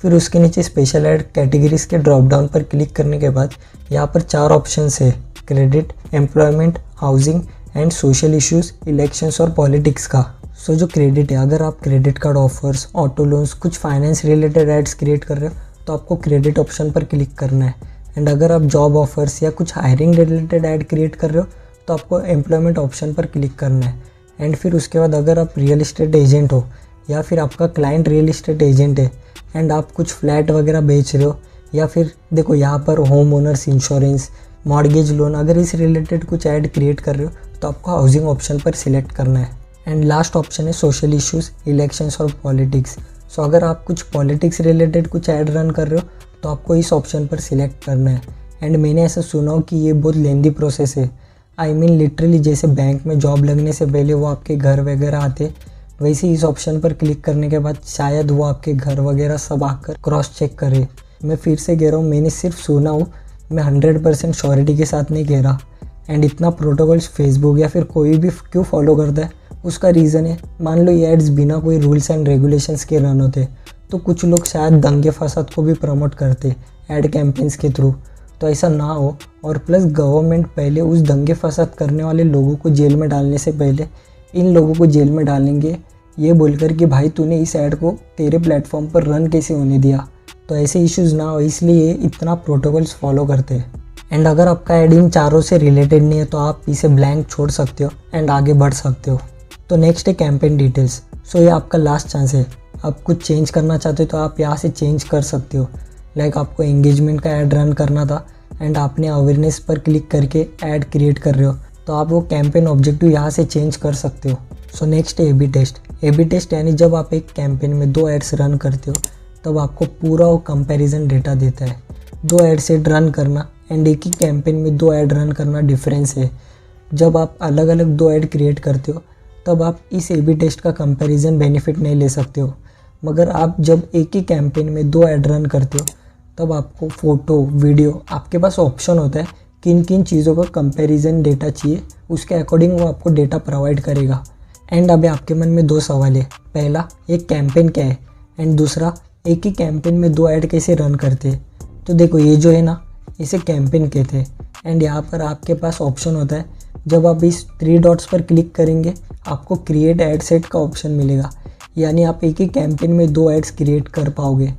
फिर उसके नीचे स्पेशल ऐड कैटेगरीज के ड्रॉप डाउन पर क्लिक करने के बाद यहाँ पर 4 ऑप्शंस है, credit, employment, housing and social issues, elections और पॉलिटिक्स का। सो जो क्रेडिट है, अगर आप credit card offers, auto loans, कुछ फाइनेंस रिलेटेड एड्स क्रिएट कर रहे हो तो आपको क्रेडिट ऑप्शन पर क्लिक करना है। एंड अगर आप जॉब ऑफर्स या कुछ हायरिंग रिलेटेड ऐड क्रिएट कर रहे हो तो आपको एम्प्लॉयमेंट ऑप्शन पर क्लिक करना है। एंड फिर उसके बाद अगर आप रियल इस्टेट एजेंट हो या फिर आपका क्लाइंट रियल इस्टेट एजेंट है एंड आप कुछ फ्लैट वगैरह बेच रहे हो, या फिर देखो यहाँ पर home owners insurance, mortgage loan, अगर इस रिलेटेड कुछ ऐड क्रिएट कर रहे हो तो आपको हाउसिंग ऑप्शन पर सिलेक्ट करना है। एंड लास्ट ऑप्शन है सोशल इश्यूज़, इलेक्शंस और पॉलिटिक्स। सो अगर आप कुछ पॉलिटिक्स रिलेटेड कुछ ऐड रन कर रहे हो तो आपको इस ऑप्शन पर सिलेक्ट करना है। एंड मैंने ऐसा सुना हो कि ये बहुत लेंदी प्रोसेस है, आई मीन लिटरली जैसे बैंक में जॉब लगने से पहले वो आपके घर वगैरह आते, वैसे इस ऑप्शन पर क्लिक करने के बाद शायद वो आपके घर वगैरह सब आकर क्रॉस चेक करे। मैं फिर से कह रहा हूँ, मैंने सिर्फ सुना हो, मैं 100% श्योरिटी के साथ नहीं कह रहा। एंड इतना प्रोटोकॉल्स फेसबुक या फिर कोई भी क्यों फॉलो करता है, उसका रीज़न है, मान लो ये एड्स बिना कोई रूल्स एंड रेगुलेशंस के रन होते तो कुछ लोग शायद दंगे फसाद को भी प्रमोट करते ऐड कैंपेन्स के थ्रू। तो ऐसा ना हो, और प्लस गवर्नमेंट पहले उस दंगे फसाद करने वाले लोगों को जेल में डालने से पहले इन लोगों को जेल में डालेंगे, ये बोलकर कि भाई तूने इस ऐड को तेरे प्लेटफॉर्म पर रन कैसे होने दिया। तो ऐसे इश्यूज़ ना हो, इसलिए इतना प्रोटोकॉल्स फॉलो करते हैं। एंड अगर आपका ऐड इन चारों से रिलेटेड नहीं है तो आप इसे ब्लैंक छोड़ सकते हो एंड आगे बढ़ सकते हो। तो नेक्स्ट है कैंपेन डिटेल्स। सो ये आपका लास्ट चांस है, आप कुछ चेंज करना चाहते हो तो आप यहाँ से चेंज कर सकते हो। लाइक आपको एंगेजमेंट का ऐड रन करना था एंड आपने अवेयरनेस पर क्लिक करके ऐड क्रिएट कर रहे हो तो आप वो कैंपेन ऑब्जेक्टिव यहाँ से चेंज कर सकते हो। सो नेक्स्ट है ए/बी टेस्ट। ए/बी टेस्ट यानी जब आप एक कैंपेन में 2 एड्स रन करते हो तब आपको पूरा वो कंपैरिजन डेटा देता है। 2 ऐड सेट रन करना एंड एक ही कैंपेन में 2 ऐड रन करना डिफरेंस है। जब आप अलग अलग 2 ऐड क्रिएट करते हो तब आप इस ए/बी टेस्ट का कंपैरिजन बेनिफिट नहीं ले सकते हो, मगर आप जब एक ही कैंपेन में 2 ऐड रन करते हो तब आपको फ़ोटो, वीडियो, आपके पास ऑप्शन होता है किन किन चीज़ों का कंपैरिजन डेटा चाहिए, उसके अकॉर्डिंग वो आपको डेटा प्रोवाइड करेगा। एंड अभी आपके मन में 2 सवाल है, पहला एक कैंपेन क्या है एंड दूसरा एक ही कैंपेन में 2 ऐड कैसे रन करते हैं। तो देखो ये जो है ना, इसे कैंपेन कहते हैं। एंड यहाँ पर आपके पास ऑप्शन होता है, जब आप इस 3 डॉट्स पर क्लिक करेंगे आपको क्रिएट ऐड सेट का ऑप्शन मिलेगा, यानी आप एक ही कैंपेन में 2 ऐड्स क्रिएट कर पाओगे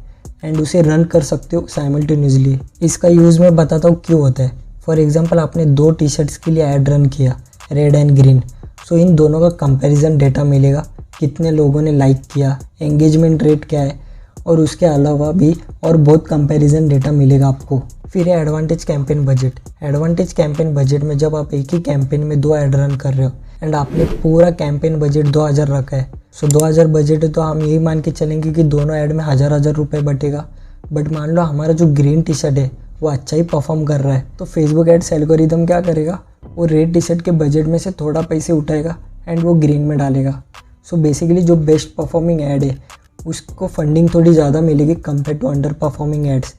एंड उसे रन कर सकते हो साइमल्टेनियसली। इसका यूज़ मैं बताता हूँ क्यों होता है। फॉर एग्जांपल आपने 2 टी-शर्ट्स के लिए ऐड रन किया, रेड एंड ग्रीन। सो इन दोनों का कंपैरिजन डेटा मिलेगा, कितने लोगों ने लाइक किया, एंगेजमेंट रेट क्या है, और उसके अलावा भी और बहुत कंपैरिजन डेटा मिलेगा आपको। फिर है advantage campaign budget. Advantage campaign budget में जब आप एक ही कैंपेन में 2 ऐड रन कर रहे हो एंड आपने पूरा कैंपेन बजट 2000 रखा है, सो 2000 बजट है तो हम यही मान के चलेंगे कि दोनों ऐड में 1000 रुपये बटेगा। बट मान लो हमारा जो ग्रीन टी शर्ट है वो अच्छा ही परफॉर्म कर रहा है, तो फेसबुक एड्स एल्गोरिदम क्या करेगा, वो रेड टी शर्ट के बजट में से थोड़ा पैसे उठाएगा एंड वो ग्रीन में डालेगा। सो बेसिकली जो बेस्ट परफॉर्मिंग ऐड है उसको फंडिंग थोड़ी ज़्यादा मिलेगी compare to under performing ads.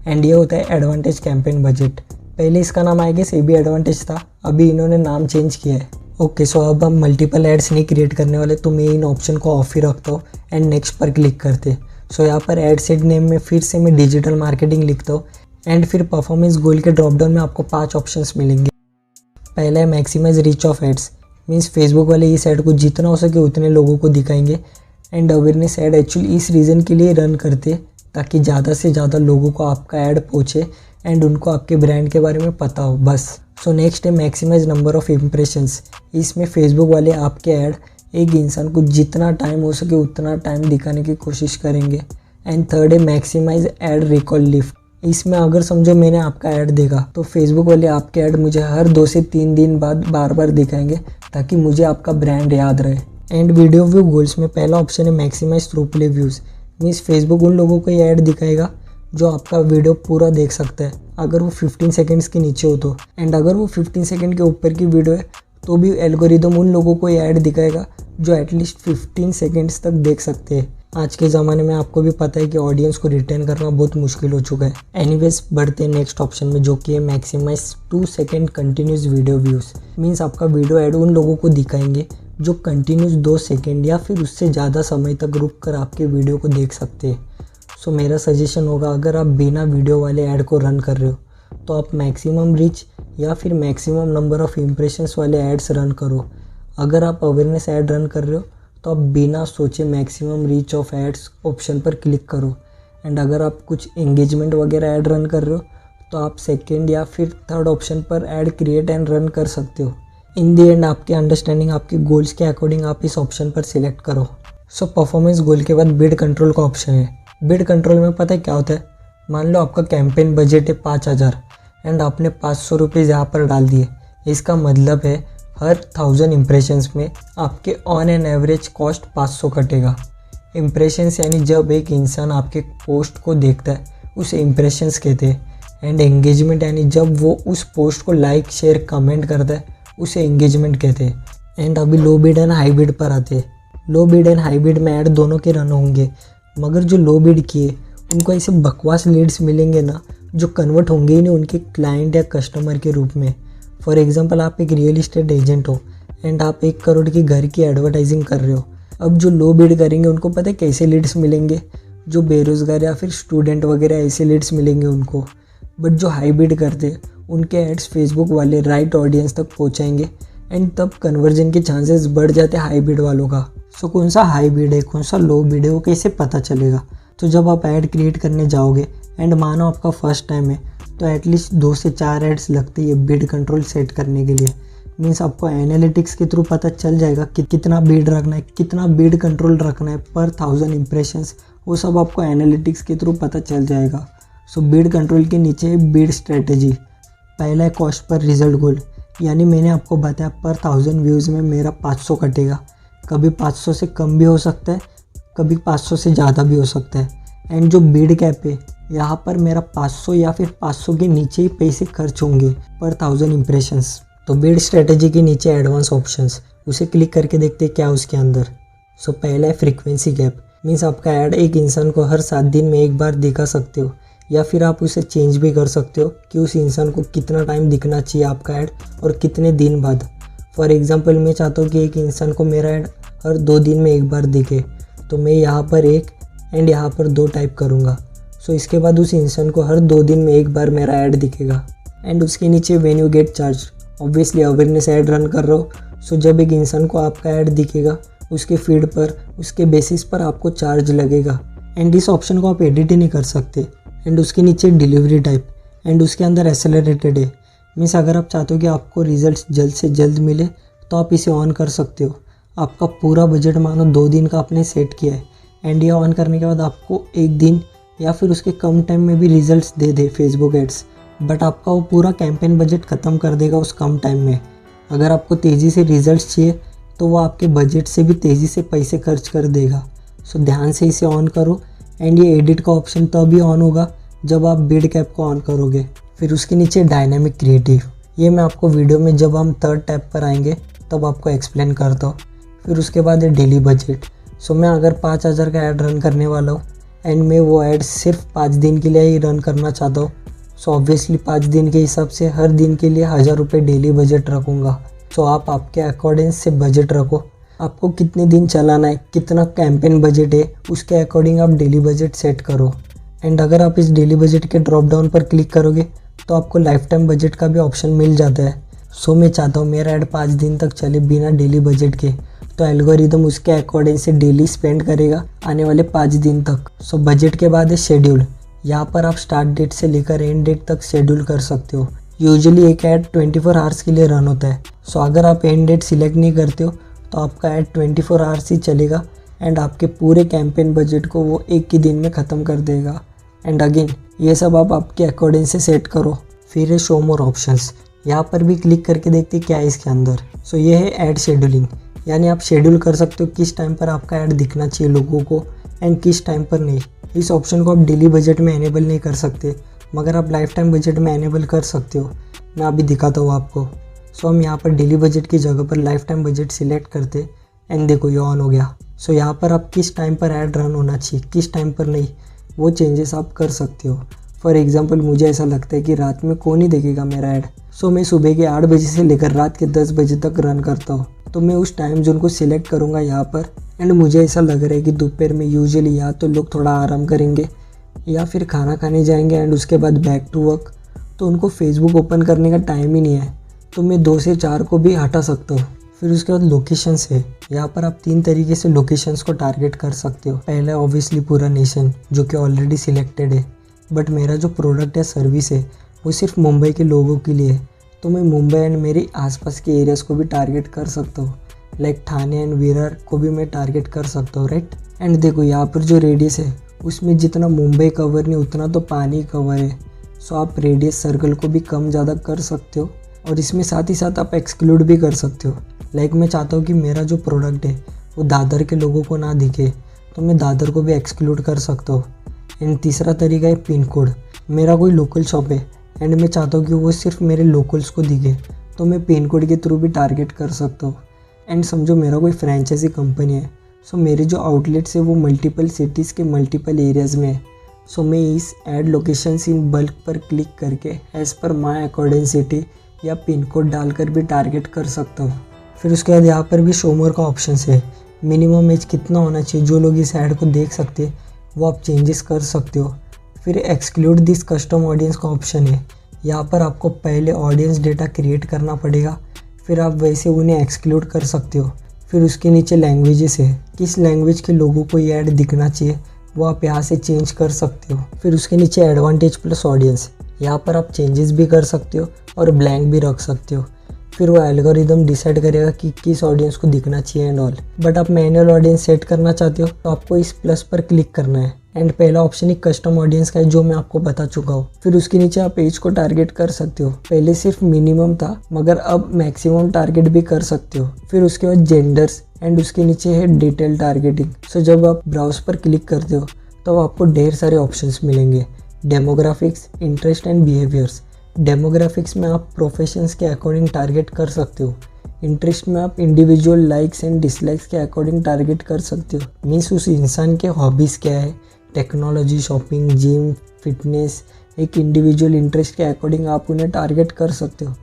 And ये होता है एडवांटेज कैंपेन बजट। पहले इसका नाम आएगा ए/बी एडवांटेज था, अभी इन्होंने नाम चेंज किया है। ओके, सो अब हम मल्टीपल एड्स नहीं क्रिएट करने वाले, तो मैं इन ऑप्शन को ऑफ ही रखता हूँ एंड नेक्स्ट पर क्लिक करते। सो यहाँ पर एड सेट नेम में फिर से मैं डिजिटल मार्केटिंग लिखता हूँ एंड फिर परफॉर्मेंस गोल के ड्रॉप डाउन में आपको 5 ऑप्शंस मिलेंगे। पहला है maximise reach of ads, means Facebook वाले इस ऐड को जितना हो सके उतने लोगों को दिखाएंगे। एंड अवेयरनेस ऐड एक्चुअली इस रीज़न के लिए रन करते ताकि ज़्यादा से ज़्यादा लोगों को आपका ऐड पहुँचे एंड उनको आपके ब्रांड के बारे में पता हो बस। सो नेक्स्ट है मैक्सिमाइज नंबर ऑफ़ इम्प्रेशंस। इसमें फेसबुक वाले आपके ऐड एक इंसान को जितना टाइम हो सके उतना टाइम दिखाने की कोशिश करेंगे। एंड थर्ड है मैक्सिमाइज ऐड रिकॉल लिफ्ट। इसमें अगर समझो मैंने आपका ऐड देखा तो फेसबुक वाले आपके ऐड मुझे हर 2 से 3 दिन बाद बार बार दिखाएंगे ताकि मुझे आपका ब्रांड याद रहे। एंड वीडियो व्यू गोल्स में पहला ऑप्शन है maximise through play views, means Facebook उन लोगों को ये ऐड दिखाएगा जो आपका वीडियो पूरा देख सकता है अगर वो 15 सेकेंड्स के नीचे हो तो। एंड अगर वो 15 सेकेंड के ऊपर की वीडियो है तो भी एल्गोरिदम उन लोगों को ये ऐड दिखाएगा जो एटलीस्ट 15 सेकेंड्स तक देख सकते हैं। आज के ज़माने में आपको भी पता है कि ऑडियंस को रिटेन करना बहुत मुश्किल हो चुका है। एनीवेज बढ़ते हैं नेक्स्ट ऑप्शन में, जो कि है maximise 2 second continuous video views. Means आपका वीडियो ऐड उन लोगों को दिखाएंगे जो कंटिन्यूस 2 सेकेंड या फिर उससे ज़्यादा समय तक रुक कर आपके वीडियो को देख सकते हैं। सो मेरा सजेशन होगा, अगर आप बिना वीडियो वाले ऐड को रन कर रहे हो तो आप मैक्सिमम रीच या फिर मैक्सिमम नंबर ऑफ़ इम्प्रेशंस वाले एड्स रन करो। अगर आप अवेयरनेस ऐड रन कर रहे हो तो आप बिना सोचे maximum reach of ads option पर क्लिक करो। एंड अगर आप कुछ एंगेजमेंट वगैरह ऐड रन कर रहे हो तो आप सेकेंड या फिर थर्ड ऑप्शन पर ऐड क्रिएट एंड रन कर सकते हो। इन दी एंड आपके अंडरस्टैंडिंग, आपके गोल्स के अकॉर्डिंग आप इस ऑप्शन पर सिलेक्ट करो। सो परफॉर्मेंस गोल के बाद बिड कंट्रोल का ऑप्शन है। बिड कंट्रोल में पता है क्या होता है, मान लो आपका कैंपेन बजट है 5000 एंड आपने 500 रुपीज़ यहाँ पर डाल दिए। इसका मतलब है हर 1000 इम्प्रेशंस में आपके ऑन एन एवरेज कॉस्ट 500 कटेगा। इम्प्रेशंस यानी जब एक इंसान आपके पोस्ट को देखता है उसे इम्प्रेशंस कहते हैं। एंड एंगेजमेंट यानी जब वो उस पोस्ट को लाइक शेयर कमेंट करता है उसे एंगेजमेंट कहते हैं। एंड अभी लो बिड एंड हाई बिड पर आते हैं। लो बिड एंड हाई बिड में ऐड दोनों के रन होंगे, मगर जो लो बिड किए उनको ऐसे बकवास लीड्स मिलेंगे ना, जो कन्वर्ट होंगे ही नहीं उनके क्लाइंट या कस्टमर के रूप में। फॉर एग्जांपल, आप एक रियल इस्टेट एजेंट हो एंड आप 1 करोड़ की घर की एडवर्टाइजिंग कर रहे हो। अब जो लो बिड करेंगे उनको पता है कैसे लीड्स मिलेंगे, जो बेरोज़गार या फिर स्टूडेंट वगैरह ऐसे लीड्स मिलेंगे उनको। बट जो हाई बिड करते उनके एड्स फेसबुक वाले राइट ऑडियंस तक पहुंचाएंगे एंड तब कन्वर्जन के चांसेस बढ़ जाते हैं हाई बिड वालों का। सो कौन सा हाई बिड है कौन सा लो बिड है वो कैसे पता चलेगा? तो जब आप ऐड क्रिएट करने जाओगे एंड मानो आपका फर्स्ट टाइम है तो एटलीस्ट 2 से 4 एड्स लगती है बिड कंट्रोल सेट करने के लिए। मीन्स आपको एनालिटिक्स के थ्रू पता चल जाएगा कि कितना बिड रखना है, कितना बिड कंट्रोल रखना है पर 1000 इम्प्रेशंस, वो सब आपको एनालिटिक्स के थ्रू पता चल जाएगा। सो बिड कंट्रोल के नीचे है बिड स्ट्रेटेजी। पहला है कॉस्ट पर रिजल्ट गोल, यानी मैंने आपको बताया पर 1000 व्यूज़ में मेरा 500 कटेगा। कभी 500 से कम भी हो सकता है, कभी 500 से ज़्यादा भी हो सकता है। एंड जो बिड कैप है यहाँ पर मेरा 500 या फिर 500 के नीचे ही पैसे खर्च होंगे पर 1000 इम्प्रेशंस। तो बिड स्ट्रेटेजी के नीचे एडवांस ऑप्शंस, उसे क्लिक करके देखते हैं क्या उसके अंदर। सो पहला है फ्रीक्वेंसी गैप। मीन्स आपका ऐड एक इंसान को हर 7 दिन में एक बार दिखा सकते हो, या फिर आप उसे चेंज भी कर सकते हो कि उस इंसान को कितना टाइम दिखना चाहिए आपका ऐड और कितने दिन बाद। फॉर एग्जांपल, मैं चाहता हूँ कि एक इंसान को मेरा ऐड हर 2 दिन में एक बार दिखे, तो मैं यहाँ पर 1 एंड यहाँ पर 2 टाइप करूँगा। सो इसके बाद उस इंसान को हर 2 दिन में एक बार मेरा ऐड दिखेगा। एंड उसके नीचे when you get charge, obviously awareness ad run कर रहा हो, सो जब एक इंसान को आपका ऐड दिखेगा उसके फीड पर, उसके बेसिस पर आपको चार्ज लगेगा। एंड इस ऑप्शन को आप एडिट ही नहीं कर सकते। एंड उसके नीचे डिलीवरी टाइप, एंड उसके अंदर एक्सेलरेटेड है। मीन्स अगर आप चाहते हो कि आपको रिजल्ट्स जल्द से जल्द मिले तो आप इसे ऑन कर सकते हो। आपका पूरा बजट मानो 2 दिन का आपने सेट किया है एंड ये ऑन करने के बाद आपको 1 दिन या फिर उसके कम टाइम में भी रिजल्ट्स दे फेसबुक एड्स, बट आपका वो पूरा कैंपेन बजट ख़त्म कर देगा उस कम टाइम में। अगर आपको तेज़ी से रिजल्ट्स चाहिए तो वो आपके बजट से भी तेज़ी से पैसे खर्च कर देगा। सो ध्यान से इसे ऑन करो। एंड ये एडिट का ऑप्शन तभी ऑन होगा जब आप बिड कैप को ऑन करोगे। फिर उसके नीचे डायनामिक क्रिएटिव, ये मैं आपको वीडियो में जब हम 3rd टैब पर आएंगे तब आपको एक्सप्लेन करता हूँ। फिर उसके बाद है डेली बजट। सो मैं अगर 5000 का ऐड रन करने वाला हूँ एंड मैं वो ऐड सिर्फ 5 दिन के लिए ही रन करना चाहता हूँ, सो ऑब्वियसली 5 दिन के हिसाब से हर दिन के लिए 1000 रुपये डेली बजट रखूँगा। सो आप आपके अकॉर्डिंग से बजट रखो, आपको कितने दिन चलाना है, कितना कैंपेन बजट है, उसके अकॉर्डिंग आप डेली बजट सेट करो। एंड अगर आप इस डेली बजट के ड्रॉप डाउन पर क्लिक करोगे तो आपको लाइफ टाइम बजट का भी ऑप्शन मिल जाता है। सो मैं चाहता हूँ मेरा ऐड 5 दिन तक चले बिना डेली बजट के, तो एल्गोरिदम उसके अकॉर्डिंग से डेली स्पेंड करेगा आने वाले 5 दिन तक। सो बजट के बाद है शेड्यूल। यहाँ पर आप स्टार्ट डेट से लेकर एंड डेट तक शेड्यूल कर सकते हो। यूजुअली एक ऐड 24 आवर्स के लिए रन होता है। सो अगर आप एंड डेट सिलेक्ट नहीं करते हो तो आपका ऐड 24 आवर्स ही चलेगा एंड आपके पूरे कैंपेन बजट को वो एक ही दिन में ख़त्म कर देगा। एंड अगेन ये सब आप आपके अकॉर्डिंग से सेट करो। फिर है शो मोर ऑप्शंस, यहाँ पर भी क्लिक करके देखते हैं क्या है इसके अंदर। सो ये है ऐड शेड्यूलिंग, यानी आप शेड्यूल कर सकते हो किस टाइम पर आपका ऐड दिखना चाहिए लोगों को एंड किस टाइम पर नहीं। इस ऑप्शन को आप डेली बजट में एनेबल नहीं कर सकते, मगर आप लाइफ टाइम बजट में एनेबल कर सकते हो। मैं अभी दिखाता हूँ आपको। सो हम यहाँ पर डेली बजट की जगह पर लाइफ टाइम बजट सिलेक्ट करते एंड देखो ये ऑन हो गया। सो यहाँ पर आप किस टाइम पर ऐड रन होना चाहिए, किस टाइम पर नहीं, वो चेंजेस आप कर सकते हो। फॉर एग्जांपल मुझे ऐसा लगता है कि रात में कौन ही देखेगा मेरा ऐड, सो मैं सुबह के 8 बजे से लेकर रात के 10 बजे तक रन करता हूँ। तो मैं उस टाइम जोन को सिलेक्ट करूँगा यहाँ पर। एंड मुझे ऐसा लग रहा है कि दोपहर में यूजुअली या तो लोग थोड़ा आराम करेंगे या फिर खाना खाने जाएंगे एंड उसके बाद बैक टू वर्क, तो उनको फेसबुक ओपन करने का टाइम ही नहीं है, तो मैं 2 से 4 को भी हटा सकता हूँ। फिर उसके बाद लोकेशंस है। यहाँ पर आप 3 तरीके से लोकेशंस को टारगेट कर सकते हो। पहला ऑब्वियसली पूरा नेशन, जो कि ऑलरेडी सिलेक्टेड है, बट मेरा जो प्रोडक्ट या सर्विस है वो सिर्फ मुंबई के लोगों के लिए है, तो मैं मुंबई एंड मेरी आसपास के एरियाज़ को भी टारगेट कर सकता हूँ। लाइक ठाणे एंड विरार को भी मैं टारगेट कर सकता हूँ, राइट। एंड देखो यहाँ पर जो रेडियस है उसमें जितना मुंबई कवर नहीं उतना तो पानी कवर है, सो आप रेडियस सर्कल को भी कम ज़्यादा कर सकते हो। और इसमें साथ ही साथ आप एक्सक्लूड भी कर सकते हो। लाइक मैं चाहता हूँ कि मेरा जो प्रोडक्ट है वो दादर के लोगों को ना दिखे, तो मैं दादर को भी एक्सक्लूड कर सकता हूँ। एंड तीसरा तरीका है पिन कोड। मेरा कोई लोकल शॉप है एंड मैं चाहता हूँ कि वो सिर्फ मेरे लोकल्स को दिखे, तो मैं पिन कोड के थ्रू भी टारगेट कर सकता हूँ। एंड समझो मेरा कोई फ्रेंचाइजी कंपनी है, सो मेरे जो आउटलेट्स है वो मल्टीपल सिटीज़ के मल्टीपल एरियाज़ में है, सो मैं इस ऐड लोकेशंस इन बल्क पर क्लिक करके एज़ पर माई अकॉर्डिंग सिटी या पिन कोड डालकर भी टारगेट कर सकता हूँ। फिर उसके बाद यहाँ पर भी शो मोर का ऑप्शन है। मिनिमम एज कितना होना चाहिए जो लोग इस ऐड को देख सकते हैं, वो आप चेंजेस कर सकते हो। फिर एक्सक्लूड दिस कस्टम ऑडियंस का ऑप्शन है। यहाँ पर आपको पहले ऑडियंस डेटा क्रिएट करना पड़ेगा, फिर आप वैसे उन्हें एक्सक्लूड कर सकते हो। फिर उसके नीचे लैंग्वेजेस है, किस लैंग्वेज के लोगों को ये ऐड दिखना चाहिए वो आप यहाँ से चेंज कर सकते हो। फिर उसके नीचे एडवांटेज प्लस ऑडियंस, यहाँ पर आप चेंजेस भी कर सकते हो और ब्लैंक भी रख सकते हो। फिर वो एल्गोरिदम डिसाइड करेगा कि किस ऑडियंस को दिखना चाहिए एंड ऑल। बट आप मैनुअल ऑडियंस सेट करना चाहते हो तो आपको इस प्लस पर क्लिक करना है। एंड पहला ऑप्शन ही कस्टम ऑडियंस का है जो मैं आपको बता चुका हूँ। फिर उसके नीचे आप एज को टारगेट कर सकते हो। पहले सिर्फ मिनिमम था मगर अब मैक्सिमम टारगेट भी कर सकते हो। फिर उसके बाद जेंडर्स एंड उसके नीचे है डिटेल टारगेटिंग। सो जब आप ब्राउज पर क्लिक करते हो तो आपको ढेर सारे ऑप्शंस मिलेंगे। Demographics, interest and behaviours. Demographics में आप प्रोफेशंस के अकॉर्डिंग टारगेट कर सकते हो। इंटरेस्ट में आप इंडिविजुअल लाइक्स एंड डिसलाइक्स के अकॉर्डिंग टारगेट कर सकते हो। मीन्स उस इंसान के हॉबीज़ क्या है, टेक्नोलॉजी, शॉपिंग, जिम, फिटनेस, एक इंडिविजुअल इंटरेस्ट के अकॉर्डिंग आप उन्हें टारगेट कर सकते हो।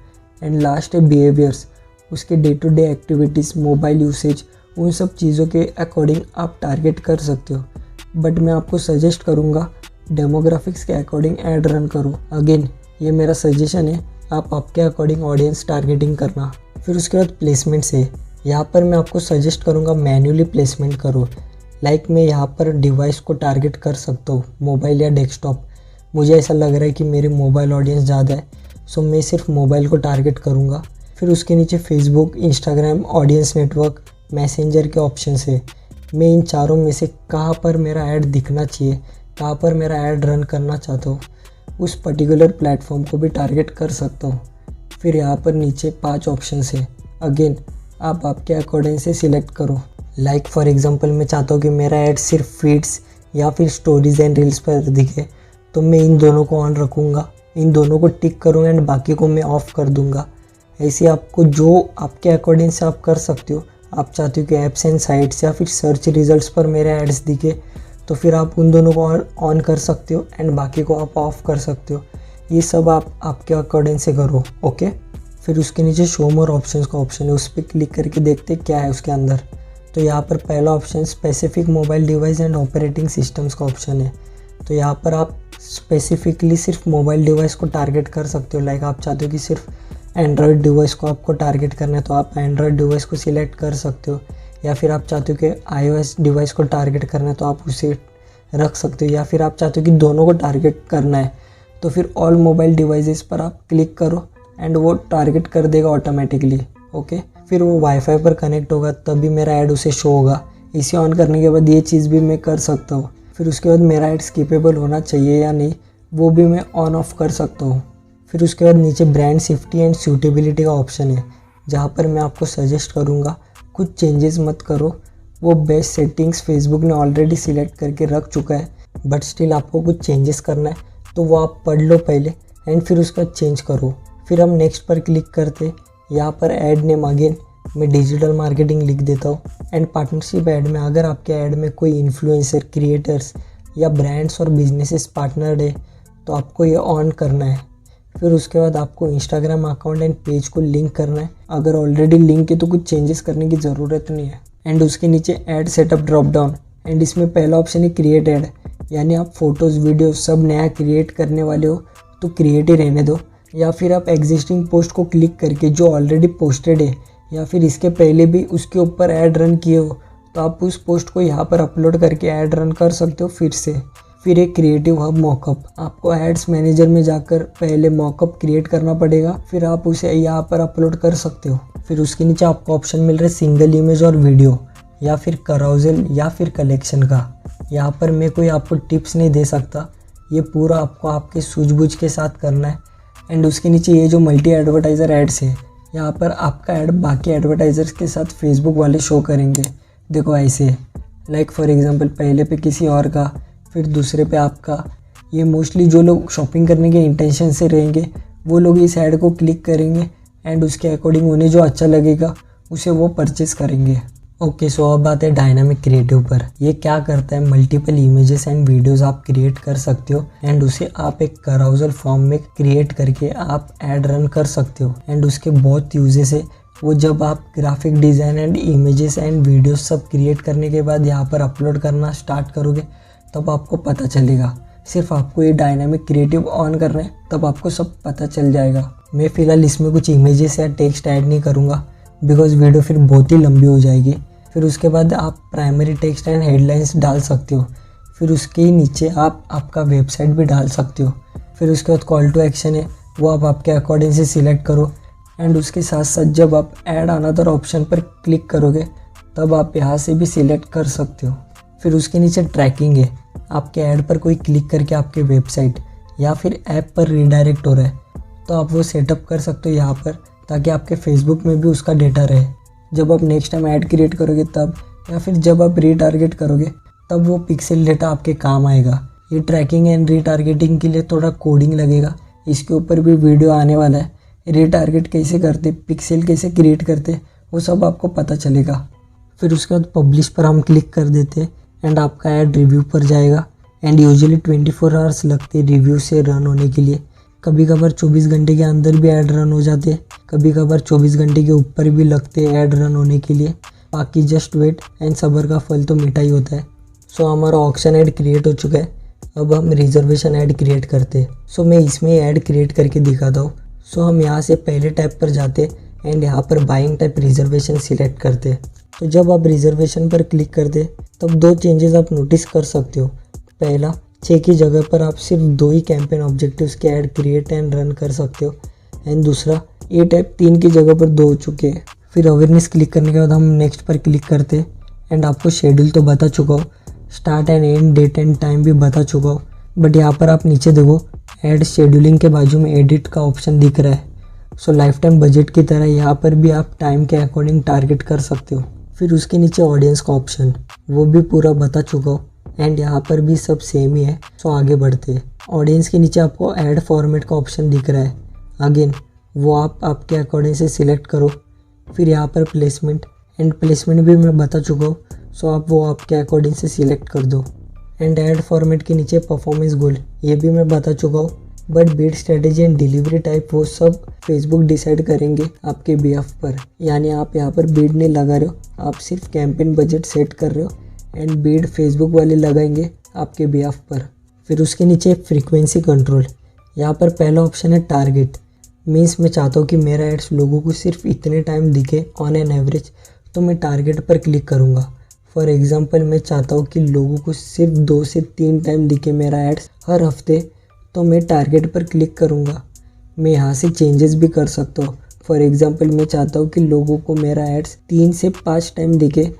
एंड लास्ट है बिहेवियर्स, उसके day to day activities, mobile usage, उन सब चीज़ों के अकॉर्डिंग आप टारगेट कर सकते हो। बट मैं आपको सजेस्ट करूँगा डेमोग्राफिक्स के अकॉर्डिंग ऐड रन करो। अगेन ये मेरा सजेशन है, आप आपके अकॉर्डिंग ऑडियंस टारगेटिंग करना। फिर उसके बाद प्लेसमेंट्स है। यहाँ पर मैं आपको सजेस्ट करूँगा मैन्युअली प्लेसमेंट करो। लाइक मैं यहाँ पर डिवाइस को टारगेट कर सकता हूँ, मोबाइल या डेस्कटॉप। मुझे ऐसा लग रहा है कि मेरी मोबाइल ऑडियंस ज़्यादा है, सो मैं सिर्फ मोबाइल को टारगेट करूँगा। फिर उसके नीचे Facebook, Instagram, audience network, messenger के ऑप्शन है। मैं इन चारों में से कहाँ पर मेरा ऐड दिखना चाहिए, कहाँ पर मेरा ऐड रन करना चाहता हूँ, उस पर्टिकुलर प्लेटफॉर्म को भी टारगेट कर सकता हूँ। फिर यहाँ पर नीचे 5 ऑप्शन है। अगेन आप आपके अकॉर्डिंग से सिलेक्ट करो। लाइक फॉर एग्जांपल मैं चाहता हूँ कि मेरा ऐड सिर्फ फीड्स या फिर स्टोरीज एंड रील्स पर दिखे, तो मैं इन दोनों को ऑन रखूँगा, इन दोनों को टिक करूँगा एंड बाकी को मैं ऑफ़ कर दूँगा। ऐसे आपको जो आपके अकॉर्डिंग से आप कर सकते हो। आप चाहते हो कि ऐप्स एंड साइट्स या फिर सर्च रिजल्ट्स पर मेरे एड्स दिखे, तो फिर आप उन दोनों को ऑन कर सकते हो एंड बाकी को आप ऑफ़ कर सकते हो। ये सब आप आपके अकॉर्डिंग से करो, ओके। फिर उसके नीचे शो मोर ऑप्शंस का ऑप्शन है, उस पर क्लिक करके देखते क्या है उसके अंदर। तो यहाँ पर पहला option specific mobile device and operating systems का ऑप्शन है। तो यहाँ पर आप स्पेसिफिकली सिर्फ मोबाइल डिवाइस को टारगेट कर सकते हो। लाइक आप चाहते हो कि सिर्फ एंड्रॉयड डिवाइस को आपको टारगेट करना है, तो आप एंड्रॉयड डिवाइस को सिलेक्ट कर सकते हो। या फिर आप चाहते हो कि iOS डिवाइस को टारगेट करना है, तो आप उसे रख सकते हो। या फिर आप चाहते हो कि दोनों को टारगेट करना है, तो फिर ऑल मोबाइल डिवाइसेस पर आप क्लिक करो एंड वो टारगेट कर देगा ऑटोमेटिकली, ओके। फिर वो वाईफाई पर कनेक्ट होगा तभी मेरा ऐड उसे शो होगा। इसे ऑन करने के बाद ये चीज़ भी मैं कर सकता हूँ। फिर उसके बाद मेरा ऐड स्किपेबल होना चाहिए या नहीं वो भी मैं ऑन ऑफ कर सकता हूँ। फिर उसके बाद नीचे ब्रांड सेफ्टी एंड सूटेबिलिटी का ऑप्शन है, जहाँ पर मैं आपको सजेस्ट करूँगा कुछ चेंजेस मत करो। वो बेस्ट सेटिंग्स फेसबुक ने ऑलरेडी सिलेक्ट करके रख चुका है, बट स्टिल आपको कुछ चेंजेस करना है तो वो आप पढ़ लो पहले एंड फिर उसका चेंज करो। फिर हम नेक्स्ट पर क्लिक करते, यहाँ पर ऐड नेम अगेन मैं डिजिटल मार्केटिंग लिख देता हूँ। एंड पार्टनरशिप ऐड में अगर आपके ऐड में कोई इन्फ्लुएंसर, क्रिएटर्स या ब्रांड्स और बिजनेसेस पार्टनर्ड है तो आपको ये ऑन करना है। फिर उसके बाद आपको इंस्टाग्राम अकाउंट एंड पेज को लिंक करना है। अगर ऑलरेडी लिंक है तो कुछ चेंजेस करने की ज़रूरत नहीं है। एंड उसके नीचे add setup drop down, and इसमें पहला ऑप्शन है क्रिएट ऐड, यानी आप फोटोज़, वीडियो सब नया क्रिएट करने वाले हो तो क्रिएट ही रहने दो। या फिर आप एग्जिस्टिंग पोस्ट को क्लिक करके जो ऑलरेडी पोस्टेड है या फिर इसके पहले भी उसके ऊपर ऐड रन किए हो तो आप उस पोस्ट को यहाँ पर अपलोड करके ऐड रन कर सकते हो फिर से। फिर एक क्रिएटिव हब मॉकअप, आपको एड्स मैनेजर में जाकर पहले मॉकअप क्रिएट करना पड़ेगा, फिर आप उसे यहाँ पर अपलोड कर सकते हो। फिर उसके नीचे आपको ऑप्शन मिल रहा है सिंगल इमेज और वीडियो, या फिर कराउजल या फिर कलेक्शन का। यहाँ पर मैं कोई आपको टिप्स नहीं दे सकता, ये पूरा आपको आपके सूझबूझ के साथ करना है। एंड उसके नीचे ये जो मल्टी एडवर्टाइज़र एड्स है, यहाँ पर आपका ऐड बाकी एडवर्टाइज़र्स के साथ फेसबुक वाले शो करेंगे। देखो ऐसे, लाइक फॉर एग्जांपल पहले पे किसी और का, फिर दूसरे पे आपका। ये मोस्टली जो लोग शॉपिंग करने के इंटेंशन से रहेंगे वो लोग इस ऐड को क्लिक करेंगे एंड उसके अकॉर्डिंग उन्हें जो अच्छा लगेगा उसे वो परचेस करेंगे। ओके, सो अब बात है डायनामिक क्रिएटिव पर। ये क्या करता है, मल्टीपल इमेजेस एंड वीडियोस आप क्रिएट कर सकते हो एंड उसे आप एक कराउजल फॉर्म में क्रिएट करके आप ऐड रन कर सकते हो। एंड उसके बहुत यूजेस है, वो जब आप graphic design and images and videos सब क्रिएट करने के बाद यहाँ पर अपलोड करना स्टार्ट करोगे तब आपको पता चलेगा। सिर्फ आपको ये डायनामिक क्रिएटिव ऑन करना है, तब आपको सब पता चल जाएगा। मैं फ़िलहाल इसमें कुछ इमेजेस या टेक्स्ट ऐड नहीं करूँगा बिकॉज वीडियो फिर बहुत ही लंबी हो जाएगी। फिर उसके बाद आप प्राइमरी टेक्स्ट एंड हेडलाइंस डाल सकते हो। फिर उसके ही नीचे आप आपका वेबसाइट भी डाल सकते हो। फिर उसके बाद कॉल टू एक्शन है, वो आप आपके अकॉर्डिंग से सिलेक्ट करो। एंड उसके साथ साथ जब आप ऐड अनदर ऑप्शन पर क्लिक करोगे तब आप यहाँ से भी सिलेक्ट कर सकते हो। फिर उसके नीचे ट्रैकिंग है, आपके ऐड पर कोई क्लिक करके आपके वेबसाइट या फिर ऐप पर रीडायरेक्ट हो रहा है तो आप वो सेटअप कर सकते हो यहाँ पर, ताकि आपके फेसबुक में भी उसका डेटा रहे। जब आप नेक्स्ट टाइम ऐड क्रिएट करोगे तब, या फिर जब आप रीटारगेट करोगे तब वो पिक्सल डेटा आपके काम आएगा। ये ट्रैकिंग एंड रीटारगेटिंग के लिए थोड़ा कोडिंग लगेगा, इसके ऊपर भी वीडियो आने वाला है। रीटारगेट कैसे करते, पिक्सल कैसे क्रिएट करते, वो सब आपको पता चलेगा। फिर उसके बाद पब्लिश पर हम क्लिक कर देते एंड आपका ऐड रिव्यू पर जाएगा। एंड यूजुअली 24 आवर्स लगते रिव्यू से रन होने के लिए। कभी कभार 24 घंटे के अंदर भी ऐड रन हो जाते हैं, कभी कभार 24 घंटे के ऊपर भी लगते हैं ऐड रन होने के लिए। बाकी जस्ट वेट एंड सब्र का फल तो मीठा ही होता है। सो हमारा ऑक्शन ऐड क्रिएट हो चुका है, अब हम रिजर्वेशन ऐड क्रिएट करते हैं। सो मैं इसमें ऐड क्रिएट करके दिखाता हूँ। सो हम यहाँ से पहले टैब पर जाते एंड यहाँ पर बाइंग टाइप रिजर्वेशन सिलेक्ट करते। तो जब आप रिजर्वेशन पर क्लिक करते तब दो चेंजेस आप नोटिस कर सकते हो। पहला, 6 की जगह पर आप सिर्फ 2 ही कैंपेन ऑब्जेक्टिव्स के ऐड क्रिएट एंड रन कर सकते हो। एंड दूसरा, ये टैब 3 की जगह पर 2 हो चुके हैं। फिर अवेयरनेस क्लिक करने के बाद हम नेक्स्ट पर क्लिक करते एंड आपको शेड्यूल तो बता चुका हो, start and end date and time भी बता चुका हो। बट यहाँ पर आप नीचे देखो, ऐड शेड्यूलिंग के बाजू में एडिट का ऑप्शन दिख रहा है। सो लाइफ टाइम बजट की तरह यहाँ पर भी आप टाइम के अकॉर्डिंग टारगेट कर सकते हो। फिर उसके नीचे ऑडियंस का ऑप्शन, वो भी पूरा बता चुका हो एंड यहाँ पर भी सब सेम ही है। सो आगे बढ़ते हैं। ऑडियंस के नीचे आपको ऐड फॉर्मेट का ऑप्शन दिख रहा है, अगेन वो आप आपके अकॉर्डिंग से सिलेक्ट करो। फिर यहाँ पर प्लेसमेंट, एंड प्लेसमेंट भी मैं बता चुका हूँ, सो आप वो आपके अकॉर्डिंग से सिलेक्ट कर दो। एंड ऐड फॉर्मेट के नीचे परफॉर्मेंस गोल, ये भी मैं बता चुका हूँ। But Beed strategy and delivery type वो सब फेसबुक डिसाइड करेंगे आपके बिहाफ पर। यानी आप यहाँ पर बीड नहीं लगा रहे हो, आप सिर्फ कैंपेन बजट सेट कर रहे हो एंड बीड फेसबुक वाले लगाएंगे आपके बिहाफ पर। फिर उसके नीचे फ्रीक्वेंसी कंट्रोल, यहाँ पर पहला ऑप्शन है टारगेट। मीन्स मैं चाहता हूँ कि मेरा एड्स लोगों को सिर्फ इतने टाइम दिखे ऑन एन एवरेज, तो मैं टारगेट पर क्लिक करूँगा। फॉर एग्जांपल मैं चाहता हूँ कि लोगों को सिर्फ 2 से 3 टाइम दिखे मेरा एड्स हर हफ्ते, तो मैं टारगेट पर क्लिक करूँगा। मैं यहाँ से चेंजेस भी कर सकता हूँ। फॉर एग्जांपल मैं चाहता हूँ कि लोगों को मेरा एड्स 3 से 5 टाइम दिखे,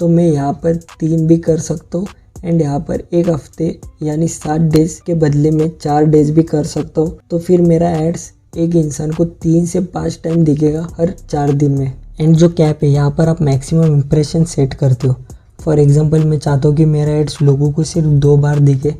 तो मैं यहाँ पर 3 भी कर सकता हूँ एंड यहाँ पर एक हफ्ते यानी 7 डेज के बदले में 4 डेज भी कर सकता हूँ। तो फिर मेरा एड्स एक इंसान को 3 से 5 टाइम दिखेगा हर 4 दिन में। एंड जो कैप है, यहाँ पर आप मैक्सिमम इम्प्रेशन सेट करते हो। फॉर एग्जांपल मैं चाहता हूँ कि मेरा एड्स लोगों को सिर्फ 2 बार दिखे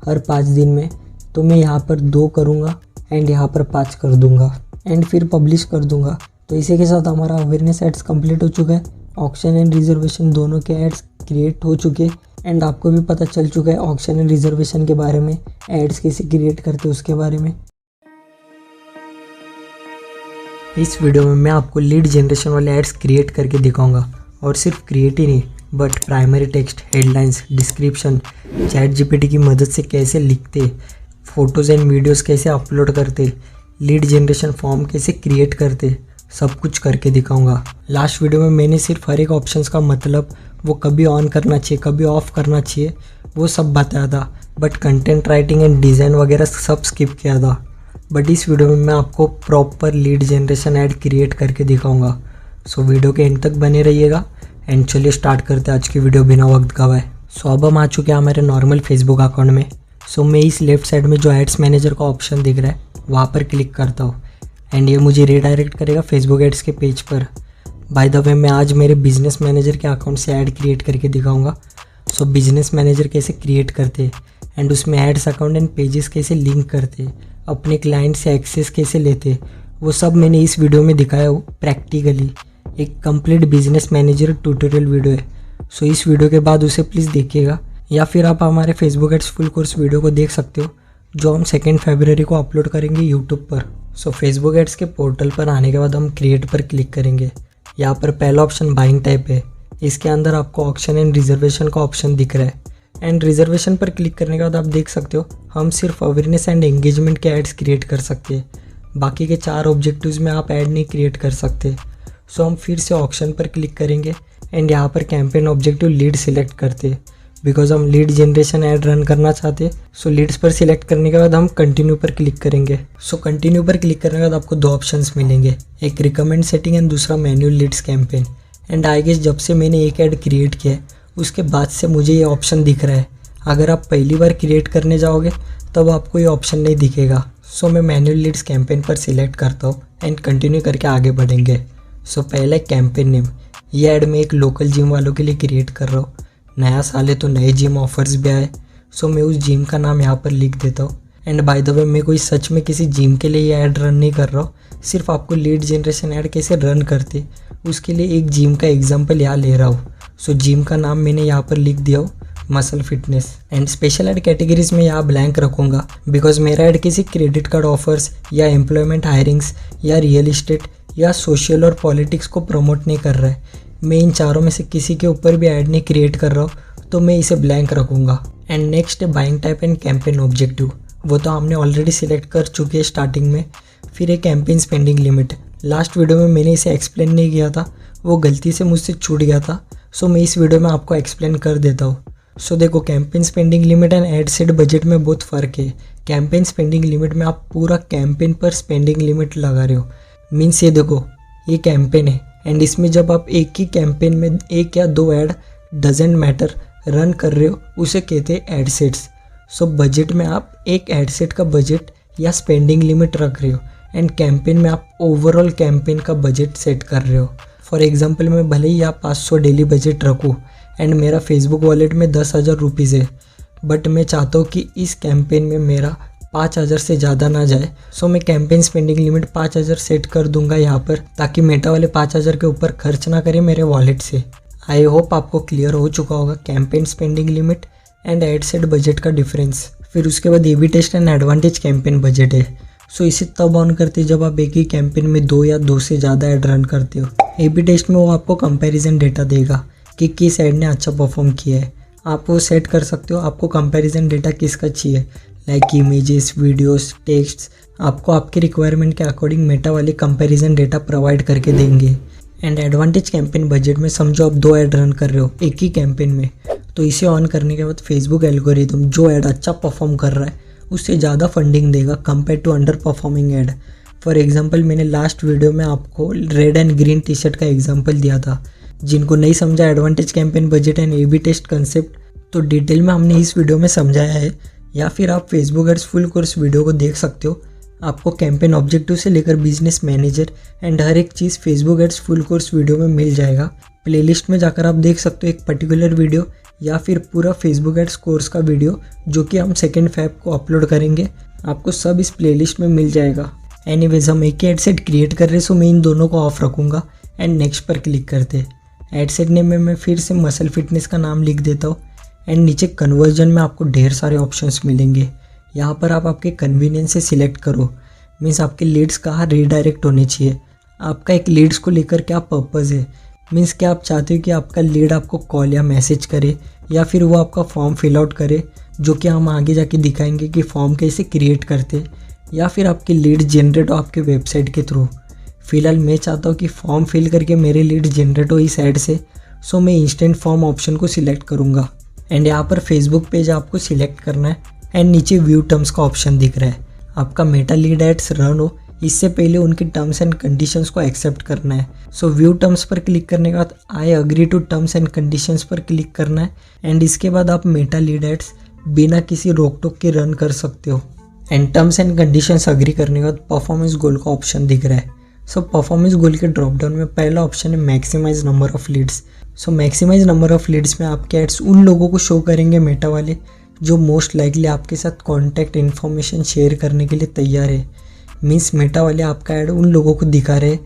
हर 5 दिन में, तो मैं यहाँ पर 2 करूँगा एंड यहाँ पर 5 कर दूँगा एंड फिर पब्लिश कर दूँगा। तो इसी के साथ हमारा अवेयरनेस एड्स कंप्लीट हो चुका है। ऑक्शन एंड रिजर्वेशन दोनों के एड्स क्रिएट हो चुके हैं एंड आपको भी पता चल चुका है ऑक्शन एंड रिजर्वेशन के बारे में, एड्स कैसे क्रिएट करते हैं उसके बारे में। इस वीडियो में मैं आपको लीड जनरेशन वाले एड्स क्रिएट करके दिखाऊंगा और सिर्फ क्रिएट ही नहीं but primary text, headlines, description, chat GPT की मदद से कैसे लिखते, फोटोज़ एंड वीडियोस कैसे अपलोड करते, लीड जनरेशन फॉर्म कैसे क्रिएट करते, सब कुछ करके दिखाऊंगा। लास्ट वीडियो में मैंने सिर्फ हर एक ऑप्शंस का मतलब, वो कभी ऑन करना चाहिए कभी ऑफ करना चाहिए, वो सब बताया था, but content writing and design वगैरह सब स्किप किया था। बट इस वीडियो में मैं आपको proper lead generation add create करके दिखाऊंगा। सो वीडियो के एंड तक बने रहिएगा एंड चलिए स्टार्ट करते हैं आज की वीडियो बिना वक्त गवाए। सो अब हम आ चुके हैं हमारे नॉर्मल फेसबुक अकाउंट में। सो मैं इस लेफ्ट साइड में जो एड्स मैनेजर का ऑप्शन दिख रहा है वहाँ पर क्लिक करता हूँ एंड ये मुझे रीडायरेक्ट करेगा फेसबुक एड्स के पेज पर। बाय द वे मैं आज मेरे बिजनेस मैनेजर के अकाउंट से ऐड क्रिएट करके दिखाऊंगा। सो बिजनेस मैनेजर कैसे क्रिएट करते एंड उसमें एड्स अकाउंट एंड पेजेस कैसे लिंक करते, अपने क्लाइंट से एक्सेस कैसे लेते, वो सब मैंने इस वीडियो में दिखाया हो प्रैक्टिकली। एक complete business manager tutorial video है। सो इस वीडियो के बाद उसे प्लीज़ देखिएगा या फिर आप हमारे Facebook ads full course video को देख सकते हो जो हम 2 फरवरी को अपलोड करेंगे यूट्यूब पर। सो फेसबुक एड्स के पोर्टल पर आने के बाद हम क्रिएट पर क्लिक करेंगे। यहाँ पर पहला ऑप्शन बाइंग टाइप है, इसके अंदर आपको ऑक्शन एंड रिजर्वेशन का ऑप्शन दिख रहा है एंड रिजर्वेशन पर क्लिक करने के बाद आप देख सकते हो हम सिर्फ अवेयरनेस एंड एंगेजमेंट के एड्स क्रिएट कर सकते हैं, बाकी के 4 ऑब्जेक्टिव्स में आप ऐड नहीं क्रिएट कर सकते। सो हम फिर से ऑक्शन पर क्लिक करेंगे एंड यहाँ पर कैंपेन ऑब्जेक्टिव लीड सिलेक्ट करते हैं बिकॉज हम लीड जनरेशन ऐड रन करना चाहते हैं। सो लीड्स पर सिलेक्ट करने के बाद हम कंटिन्यू पर क्लिक करेंगे। सो कंटिन्यू पर क्लिक करने के बाद आपको 2 ऑप्शंस मिलेंगे, एक रिकमेंड सेटिंग एंड दूसरा manual leads campaign. And I guess जब से मैंने एक ऐड क्रिएट किया है उसके बाद से मुझे ये ऑप्शन दिख रहा है। अगर आप पहली बार क्रिएट करने जाओगे तब आपको ये ऑप्शन नहीं दिखेगा। सो मैं मैन्युअल लीड्स कैंपेन पर सिलेक्ट करता हूँ एंड कंटिन्यू करके आगे बढ़ेंगे। सो पहले कैंपेन नेम, ये ऐड मैं एक लोकल जिम वालों के लिए क्रिएट कर रहा हूँ। नया साल है तो नए जिम ऑफर्स भी आए, सो मैं उस जिम का नाम यहाँ पर लिख देता हूँ। एंड बाय द वे मैं कोई सच में किसी जिम के लिए ये ऐड रन नहीं कर रहा हूँ, सिर्फ आपको लीड जनरेशन ऐड कैसे रन करते उसके लिए एक जिम का एग्जाम्पल यहाँ ले रहा हूँ। सो जिम का नाम मैंने यहाँ पर लिख दिया हो muscle fitness and special add categories में यहाँ ब्लैंक रखूँगा बिकॉज मेरा ऐड किसी क्रेडिट कार्ड ऑफर्स या एम्प्लॉयमेंट हायरिंग्स या रियल इस्टेट या सोशल और पॉलिटिक्स को प्रमोट नहीं कर रहा है। मैं इन चारों में से किसी के ऊपर भी ऐड नहीं क्रिएट कर रहा हूँ तो मैं इसे ब्लैंक रखूँगा। एंड नेक्स्ट है buying type and campaign objective, वो तो हमने ऑलरेडी सिलेक्ट कर चुके हैं स्टार्टिंग में। फिर एक campaign spending limit, last video में मैंने इसे एक्सप्लेन नहीं किया था, वो गलती से मुझसे छूट गया था, सो मैं इस वीडियो में आपको एक्सप्लेन कर देता हूँ। सो देखो campaign spending limit and ad set budget में बहुत फ़र्क है। कैंपेन स्पेंडिंग लिमिट में आप पूरा कैंपेन पर स्पेंडिंग लिमिट लगा रहे हो, मीन्स ये देखो ये कैंपेन है एंड इसमें जब आप एक ही कैंपेन में 1 या 2 ऐड डजेंट मैटर रन कर रहे हो उसे कहते हैं एड सेट्स। सो बजट में आप एक एड सेट का बजट या स्पेंडिंग लिमिट रख रहे हो एंड कैंपेन में आप ओवरऑल कैंपेन का बजट सेट कर रहे हो। फॉर एग्जांपल मैं भले ही आप 500 डेली बजट रखूँ एंड मेरा फेसबुक वॉलेट में 10,000 रुपीज़ है, बट मैं चाहता हूँ कि इस कैंपेन में मेरा 5,000 से ज़्यादा ना जाए। सो मैं कैंपेन स्पेंडिंग लिमिट 5,000 सेट कर दूंगा यहाँ पर, ताकि मेटा वाले 5,000 के ऊपर खर्च ना करे मेरे वॉलेट से। आई होप आपको क्लियर हो चुका होगा campaign spending limit and ad set budget का डिफरेंस। फिर उसके बाद A B test and advantage campaign budget है। सो इसे तब ऑन करते हैं जब आप एक ही कैंपेन में 2 या 2 से ज़्यादा ऐड रन करते हो। ए/बी टेस्ट में वो आपको कंपैरिजन डेटा देगा कि किस ऐड ने अच्छा परफॉर्म किया है। आप वो सेट कर सकते हो आपको कंपैरिजन डेटा किसका चाहिए, लाइक इमेजेस, वीडियोस, टेक्स्ट। आपको आपके रिक्वायरमेंट के अकॉर्डिंग मेटा वाले कंपैरिजन डेटा प्रोवाइड करके देंगे। एंड एडवांटेज कैंपेन बजट में समझो आप 2 ऐड रन कर रहे हो एक ही कैंपेन में, तो इसे ऑन करने के बाद फेसबुक एल्गोरिथम जो ऐड अच्छा परफॉर्म कर रहा है उससे ज़्यादा फंडिंग देगा compare to under performing ad. For example मैंने लास्ट वीडियो में आपको red and green T shirt का एग्जांपल दिया था। जिनको नहीं समझा advantage campaign budget and A B test concept तो डिटेल में हमने इस वीडियो में समझाया है, या फिर आप Facebook ads full course video को देख सकते हो। आपको कैंपेन ऑब्जेक्टिव से लेकर बिजनेस मैनेजर एंड हर एक चीज़ Facebook ads full course video में मिल जाएगा। प्लेलिस्ट में जाकर आप देख सकते हो एक पर्टिकुलर वीडियो या फिर पूरा फेसबुक एड्स कोर्स का वीडियो जो कि हम 2 फरवरी को अपलोड करेंगे। आपको सब इस प्लेलिस्ट में मिल जाएगा। एनीवेज हम एक ही एड सेट क्रिएट कर रहे, सो मैं इन दोनों को ऑफ रखूँगा एंड नेक्स्ट पर क्लिक करते। एड सेट नेम में मैं फिर से मसल फिटनेस का नाम लिख देता हूँ एंड नीचे कन्वर्जन में आपको ढेर सारे ऑप्शंस मिलेंगे। यहाँ पर आप आपके कन्वीनियंस से सिलेक्ट करो, मीन्स आपके लीड्स कहाँ रीडायरेक्ट होने चाहिए, आपका एक लीड्स को लेकर क्या पर्पज़ है, मीन्स क्या आप चाहते हो कि आपका लीड आपको कॉल या मैसेज करे या फिर वो आपका फॉर्म फिल आउट करे, जो कि हम आगे जाके दिखाएंगे कि फॉर्म कैसे क्रिएट करते, या फिर आपकी लीड जनरेट हो आपके वेबसाइट के थ्रू। फिलहाल मैं चाहता हूँ कि फॉर्म फिल करके मेरे लीड जनरेट हो इस ऐड से, सो मैं इंस्टेंट फॉर्म ऑप्शन को सिलेक्ट करूँगा एंड यहाँ पर फेसबुक पेज आपको सिलेक्ट करना है एंड नीचे व्यू टर्म्स का ऑप्शन दिख रहा है। आपका मेटा लीड एड्स रन हो इससे पहले उनके टर्म्स एंड कंडीशंस को एक्सेप्ट करना है। सो व्यू टर्म्स पर क्लिक करने के बाद I agree to terms and conditions पर क्लिक करना है एंड इसके बाद आप मेटा लीड एड्स बिना किसी रोक टोक के रन कर सकते हो। And terms and conditions agree करने के बाद परफॉर्मेंस गोल का ऑप्शन दिख रहा है। सो परफॉर्मेंस गोल के ड्रॉप डाउन में पहला ऑप्शन है maximise number of leads. So maximise number of leads में आपके एड्स उन लोगों को शो करेंगे मेटा वाले जो मोस्ट लाइकली आपके साथ कॉन्टैक्ट इन्फॉर्मेशन शेयर करने के लिए तैयार है। मीन्स मेटा वाले आपका ऐड उन लोगों को दिखा रहे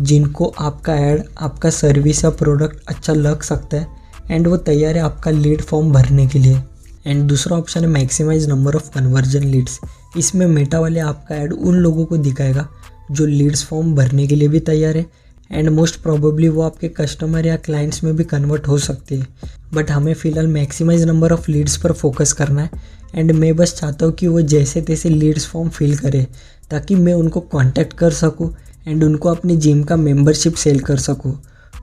जिनको आपका ऐड, आपका सर्विस या प्रोडक्ट अच्छा लग सकता है एंड वो तैयार है आपका लीड फॉर्म भरने के लिए। एंड दूसरा ऑप्शन है maximise number of conversion leads. इसमें मेटा वाले आपका ऐड उन लोगों को दिखाएगा जो लीड्स फॉर्म भरने के लिए भी तैयार है एंड मोस्ट प्रोबेबली वो आपके कस्टमर या क्लाइंट्स में भी कन्वर्ट हो सकते हैं। बट हमें फ़िलहाल मैक्सिमाइज नंबर ऑफ लीड्स पर फोकस करना है एंड मैं बस चाहता हूँ कि वो जैसे तैसे लीड्स फॉर्म फिल करे ताकि मैं उनको कांटेक्ट कर सकूँ एंड उनको अपनी जिम का मेंबरशिप सेल कर सकूँ।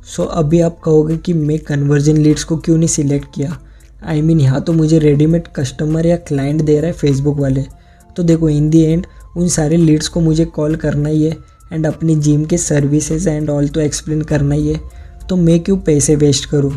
सो अभी आप कहोगे कि मैं कन्वर्जन लीड्स को क्यों नहीं सिलेक्ट किया, आई मीन यहाँ तो मुझे रेडीमेड कस्टमर या क्लाइंट दे रहा है फेसबुक वाले। तो देखो इन दी एंड उन सारे लीड्स को मुझे कॉल करना ही है एंड अपनी जिम के सर्विसेज एंड ऑल तो एक्सप्लेन करना ही है, तो मैं क्यों पैसे वेस्ट करूँ।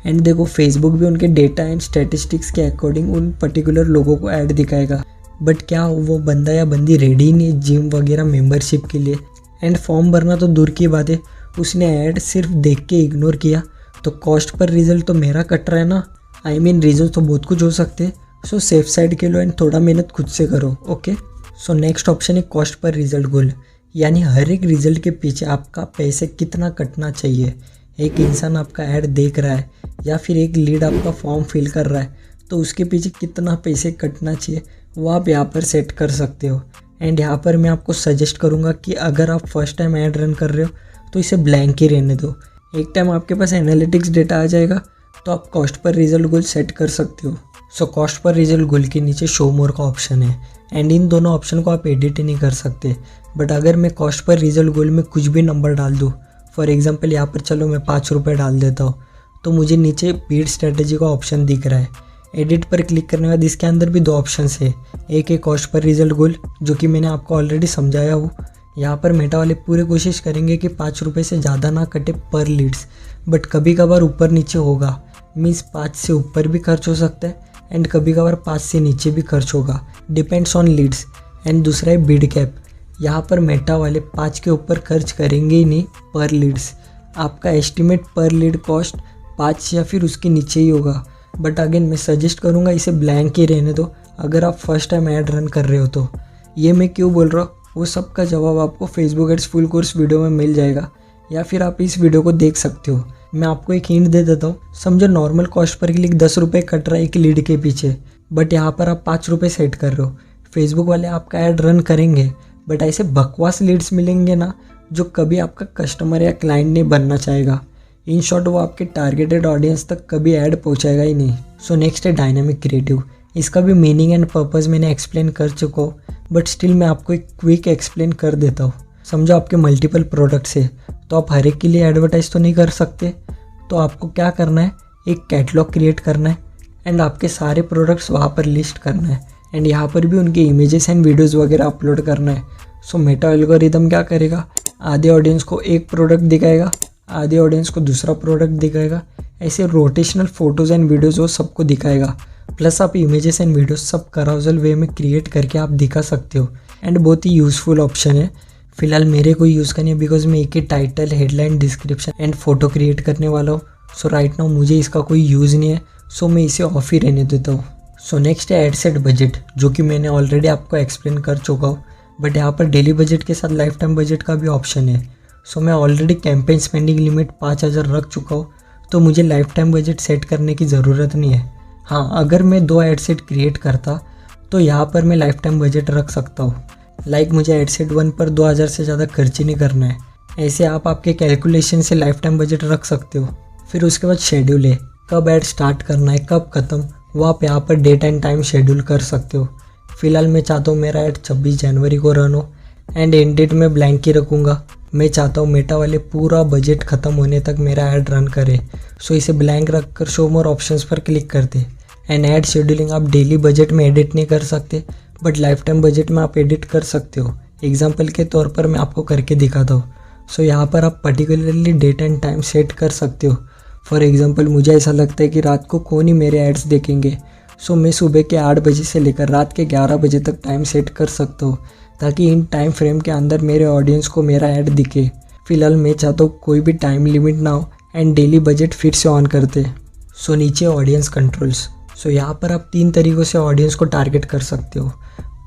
एंड देखो फेसबुक भी उनके डेटा एंड स्टैटिस्टिक्स के अकॉर्डिंग उन पर्टिकुलर लोगों को ऐड दिखाएगा, बट क्या वो बंदा या बंदी रेडी नहीं है जिम वगैरह मेंबरशिप के लिए। एंड फॉर्म भरना तो दूर की बात है, उसने ऐड सिर्फ देख के इग्नोर किया तो कॉस्ट पर रिजल्ट तो मेरा कट रहा है ना। आई मीन रीजन तो बहुत कुछ हो सकते हैं, सो सेफ साइड के लो एंड थोड़ा मेहनत खुद से करो। ओके, सो नेक्स्ट ऑप्शन है कॉस्ट पर रिजल्ट गोल, यानी हर एक रिजल्ट के पीछे आपका पैसे कितना कटना चाहिए। एक इंसान आपका ऐड देख रहा है या फिर एक लीड आपका फॉर्म फिल कर रहा है तो उसके पीछे कितना पैसे कटना चाहिए वो आप यहाँ पर सेट कर सकते हो। एंड यहाँ पर मैं आपको सजेस्ट करूँगा कि अगर आप फर्स्ट टाइम ऐड रन कर रहे हो तो इसे ब्लैंक ही रहने दो। एक टाइम आपके पास एनालिटिक्स डेटा आ जाएगा तो आप cost per result goal set कर सकते हो। सो कॉस्ट पर रिजल्ट गोल के नीचे शो मोर का ऑप्शन है एंड इन दोनों ऑप्शन को आप एडिट ही नहीं कर सकते। बट अगर मैं कॉस्ट पर रिजल्ट गोल में कुछ भी नंबर डाल दूँ, फॉर एग्जांपल यहाँ पर चलो मैं 5 रुपये डाल देता हूँ, तो मुझे नीचे बीट स्ट्रेटेजी का ऑप्शन दिख रहा है। एडिट पर क्लिक करने के बाद इसके अंदर भी 2 ऑप्शंस है, एक है कॉस्ट पर रिजल्ट गोल जो कि मैंने आपको ऑलरेडी समझाया हो। यहाँ पर मेटा वाले पूरी कोशिश करेंगे कि 5 रुपये से ज़्यादा ना कटे पर लीड्स, बट कभी कभार ऊपर नीचे होगा, मीन्स 5 से ऊपर भी खर्च हो सकता है एंड कभी कभार 5 से नीचे भी खर्च होगा, डिपेंड्स ऑन लीड्स। एंड दूसरा है बिड कैप, यहाँ पर मेटा वाले 5 के ऊपर खर्च करेंगे ही नहीं पर लीड्स। आपका एस्टिमेट पर लीड कॉस्ट 5 या फिर उसके नीचे ही होगा। बट अगेन मैं सजेस्ट करूँगा इसे ब्लैंक ही रहने दो अगर आप फर्स्ट टाइम ऐड रन कर रहे हो तो। ये मैं क्यों बोल रहा हूँ वो सब का जवाब आपको Facebook ads full course video में मिल जाएगा या फिर आप इस वीडियो को देख सकते हो। मैं आपको एक हिंट दे देता हूँ, समझो नॉर्मल कॉस्ट पर क्लिक 10 रुपये कट रहा है एक लीड के पीछे, बट यहाँ पर आप 5 रुपये सेट कर रहे हो। फेसबुक वाले आपका ऐड रन करेंगे बट ऐसे बकवास लीड्स मिलेंगे ना जो कभी आपका कस्टमर या क्लाइंट नहीं बनना चाहेगा। इन शॉर्ट वो आपके टारगेटेड ऑडियंस तक कभी ऐड पहुंचाएगा ही नहीं। सो नेक्स्ट है डायनामिक क्रिएटिव। इसका भी मीनिंग एंड पर्पस मैंने एक्सप्लेन कर चुका हूँ, बट स्टिल मैं आपको एक क्विक एक्सप्लेन कर देता हूँ। समझो आपके मल्टीपल प्रोडक्ट्स है तो आप हर एक के लिए एडवर्टाइज तो नहीं कर सकते, तो आपको क्या करना है, एक कैटलॉग क्रिएट करना है एंड आपके सारे प्रोडक्ट्स वहाँ पर लिस्ट करना है एंड यहाँ पर भी उनके इमेजेस एंड वीडियोज़ वगैरह अपलोड करना है। सो मेटा एल्गोरिदम क्या करेगा, आधे ऑडियंस को एक प्रोडक्ट दिखाएगा, आधे ऑडियंस को दूसरा प्रोडक्ट दिखाएगा, ऐसे रोटेशनल फोटोज़ एंड वीडियोज़ वो सबको दिखाएगा। प्लस आप इमेजेस एंड वीडियोज सब कराउजल वे में क्रिएट करके आप दिखा सकते हो एंड बहुत ही यूज़फुल ऑप्शन है। फिलहाल मेरे को यूज़ करनी है बिकॉज मैं एक ही title, headline, description and photo create करने वाला हूँ। सो राइट नाउ मुझे इसका कोई यूज़ नहीं है, सो मैं इसे ऑफ ही रहने देता हूँ। सो नेक्स्ट है एड सेट बजट, जो कि मैंने ऑलरेडी आपको एक्सप्लेन कर चुका हूँ। बट यहाँ पर डेली बजट के साथ लाइफ टाइम बजट का भी ऑप्शन है। सो मैं ऑलरेडी कैंपेन स्पेंडिंग लिमिट 5000 रख चुका हूँ, तो मुझे लाइफ टाइम बजट सेट करने की ज़रूरत नहीं है। हाँ, अगर मैं 2 एड सेट क्रिएट करता तो यहाँ पर मैं लाइफ टाइम बजट रख सकता हूँ। लाइक मुझे एड सेट 1 पर 2000 से ज़्यादा खर्च ही नहीं करना है। ऐसे आप आपके कैलकुलेशन से लाइफ टाइम बजट रख सकते हो। फिर उसके बाद शेड्यूल है, कब ऐड स्टार्ट करना है कब ख़त्म, वो आप यहाँ पर डेट एंड टाइम शेड्यूल कर सकते हो। फिलहाल मैं चाहता हूँ मेरा ऐड 26 जनवरी को रन हो एंड एंड डेट में ब्लैंक ही रखूँगा। मैं चाहता हूँ मेटा वाले पूरा बजट ख़त्म होने तक मेरा ऐड रन करे। सो इसे ब्लैंक रख कर शो मोर ऑप्शंस पर क्लिक करते। एंड ऐड शेड्यूलिंग आप डेली बजट में एडिट नहीं कर सकते, बट लाइफ टाइम बजट में आप एडिट कर सकते हो। एग्जाम्पल के तौर पर मैं आपको करके दिखाता हूँ। सो यहाँ पर आप particularly date and time set कर सकते हो। फॉर एग्जांपल मुझे ऐसा लगता है कि रात को कौन ही मेरे एड्स देखेंगे, सो मैं सुबह के 8 बजे से लेकर रात के 11 बजे तक टाइम सेट कर सकता हूँ, ताकि इन टाइम फ्रेम के अंदर मेरे ऑडियंस को मेरा ऐड दिखे। फिलहाल मैं चाहता हूँ कोई भी टाइम लिमिट ना हो एंड डेली बजट फिर से ऑन करते। सो नीचे ऑडियंस कंट्रोल्स। सो यहाँ पर आप 3 तरीक़ों से ऑडियंस को टारगेट कर सकते हो।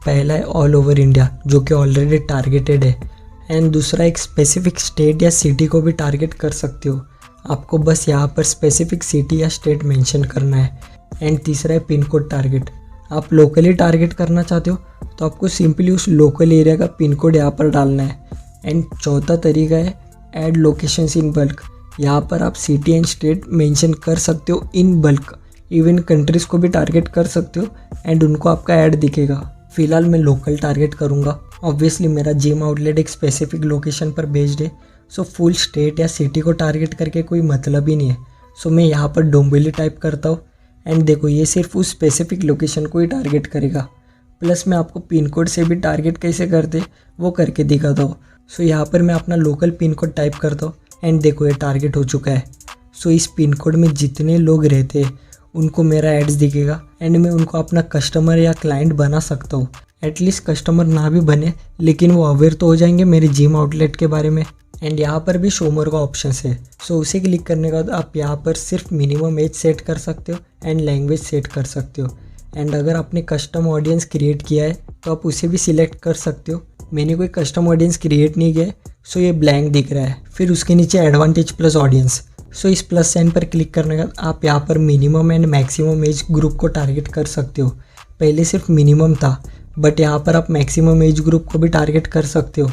पहला है ऑल ओवर इंडिया, जो कि ऑलरेडी टारगेटेड है। एंड दूसरा एक स्पेसिफिक स्टेट या सिटी को भी टारगेट कर सकते हो। आपको बस यहाँ पर स्पेसिफिक सिटी या स्टेट मेंशन करना है। एंड तीसरा है पिन कोड टारगेट। आप लोकली टारगेट करना चाहते हो तो आपको सिंपली उस लोकल एरिया का पिन कोड यहाँ पर डालना है। एंड चौथा तरीका है ऐड लोकेशंस इन बल्क। यहाँ पर आप सिटी एंड स्टेट मेंशन कर सकते हो इन बल्क। इवन कंट्रीज़ को भी टारगेट कर सकते हो एंड उनको आपका ऐड दिखेगा। फिलहाल मैं लोकल टारगेट करूँगा। ऑब्वियसली मेरा जिम आउटलेट एक स्पेसिफिक लोकेशन पर बेस्ड है, सो फुल स्टेट या सिटी को टारगेट करके कोई मतलब ही नहीं है। सो मैं यहाँ पर डोंबिवली टाइप करता हूँ एंड देखो ये सिर्फ उस स्पेसिफिक लोकेशन को ही टारगेट करेगा। प्लस मैं आपको पिन कोड से भी टारगेट कैसे करते वो करके दिखाता हूँ। सो यहाँ पर मैं अपना लोकल पिन कोड टाइप करता हूँ एंड देखो ये टारगेट हो चुका है। सो इस पिन कोड में जितने लोग रहते हैं उनको मेरा एड्स दिखेगा एंड मैं उनको अपना कस्टमर या क्लाइंट बना सकता हूँ। एटलीस्ट कस्टमर ना भी बने, लेकिन वो अवेयर तो हो जाएंगे मेरे जिम आउटलेट के बारे में। एंड यहाँ पर भी शो मोर का ऑप्शन है। सो उसे क्लिक करने के बाद आप यहाँ पर सिर्फ मिनिमम एज सेट कर सकते हो एंड लैंग्वेज सेट कर सकते हो। एंड अगर आपने कस्टम ऑडियंस क्रिएट किया है तो आप उसे भी सिलेक्ट कर सकते हो। मैंने कोई कस्टम ऑडियंस क्रिएट नहीं किया है, सो ये ब्लैंक दिख रहा है। फिर उसके नीचे एडवांटेज प्लस ऑडियंस। सो इस प्लस साइन पर क्लिक करने के बाद आप यहाँ पर minimum and maximum age group को टारगेट कर सकते हो। पहले सिर्फ मिनिमम था, बट यहाँ पर आप मैक्सिमम एज ग्रुप को भी टारगेट कर सकते हो।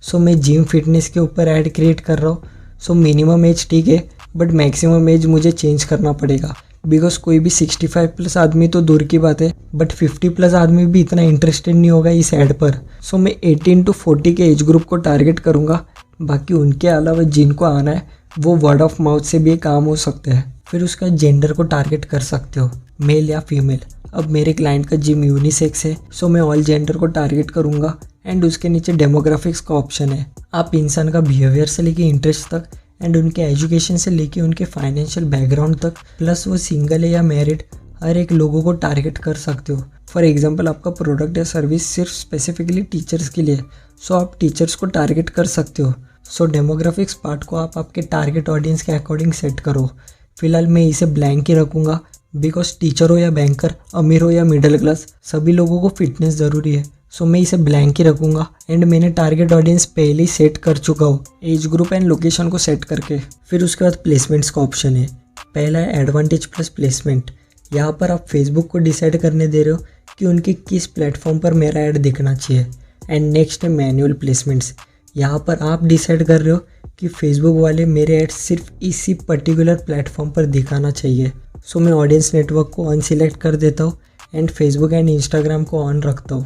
सो मैं जिम फिटनेस के ऊपर ऐड क्रिएट कर रहा हूँ। सो मिनिमम एज ठीक है, बट मैक्सिमम एज मुझे चेंज करना पड़ेगा, बिकॉज कोई भी 65 प्लस आदमी तो दूर की बात है, बट 50 प्लस आदमी भी इतना इंटरेस्टेड नहीं होगा इस ऐड पर। सो मैं 18 to 40 के एज ग्रुप को टारगेट करूँगा। बाकी उनके अलावा जिनको आना है वो वर्ड ऑफ माउथ से भी काम हो सकते हैं। फिर उसका जेंडर को टारगेट कर सकते हो, मेल या फीमेल। अब मेरे क्लाइंट का जिम यूनिसेक्स है, सो मैं ऑल जेंडर को टारगेट करूँगा। एंड उसके नीचे डेमोग्राफिक्स का ऑप्शन है। आप इंसान का बिहेवियर से लेके इंटरेस्ट तक एंड उनके एजुकेशन से लेके उनके फाइनेंशियल बैकग्राउंड तक, प्लस वो सिंगल है या मैरिड, हर एक लोगों को टारगेट कर सकते हो। फॉर एग्जांपल आपका प्रोडक्ट या सर्विस सिर्फ स्पेसिफिकली टीचर्स के लिए, सो आप टीचर्स को टारगेट कर सकते हो। सो डेमोग्राफिक्स पार्ट को आप आपके टारगेट ऑडियंस के अकॉर्डिंग सेट करो। फिलहाल मैं इसे ब्लैंक ही रखूँगा, बिकॉज टीचर हो या बैंकर, अमीर हो या मिडिल क्लास, सभी लोगों को फिटनेस ज़रूरी है। सो मैं इसे ब्लैंक ही रखूँगा। एंड मैंने टारगेट ऑडियंस पहले ही सेट कर चुका हूँ एज ग्रुप एंड लोकेशन को सेट करके। फिर उसके बाद प्लेसमेंट्स का ऑप्शन है। पहला है एडवांटेज प्लस प्लेसमेंट। यहाँ पर आप फेसबुक को डिसाइड करने दे रहे हो कि उनके किस प्लेटफॉर्म पर मेरा ऐड दिखना चाहिए। एंड नेक्स्ट है मैनुअल प्लेसमेंट्स। यहाँ पर आप डिसाइड कर रहे हो कि फेसबुक वाले मेरे ऐड सिर्फ इसी पर्टिकुलर प्लेटफॉर्म पर दिखाना चाहिए। सो मैं ऑडियंस नेटवर्क को अनसिलेक्ट कर देता हूँ एंड फेसबुक एंड इंस्टाग्राम को ऑन रखता हूँ।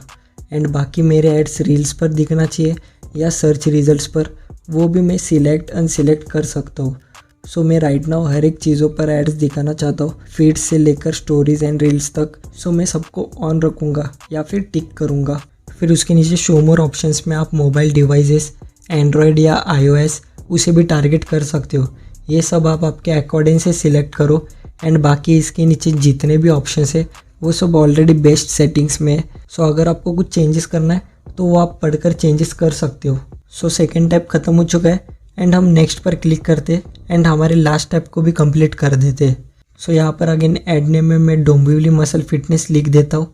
एंड बाकी मेरे एड्स रील्स पर दिखना चाहिए या सर्च रिजल्ट्स पर, वो भी मैं सिलेक्ट अनसिलेक्ट कर सकता हूँ। सो मैं राइट नाउ हर एक चीज़ों पर एड्स दिखाना चाहता हूँ, फीड्स से लेकर स्टोरीज एंड रील्स तक। सो मैं सबको ऑन रखूँगा या फिर टिक करूँगा। फिर उसके नीचे शो मोर ऑप्शंस में आप मोबाइल डिवाइसेस, एंड्रॉयड या iOS, उसे भी टारगेट कर सकते हो। ये सब आप आपके अकॉर्डिंग से सिलेक्ट करो। एंड बाकी इसके नीचे जितने भी ऑप्शंस है वो सब ऑलरेडी बेस्ट सेटिंग्स में है। सो अगर आपको कुछ चेंजेस करना है तो वो आप पढ़कर चेंजेस कर सकते हो। सो सेकेंड टैब खत्म हो चुका है एंड हम नेक्स्ट पर क्लिक करते एंड हमारे लास्ट टैब को भी कंप्लीट कर देते। सो यहाँ पर अगेन ऐड नेम में मैं डोंबिवली मसल फिटनेस लिख देता हूँ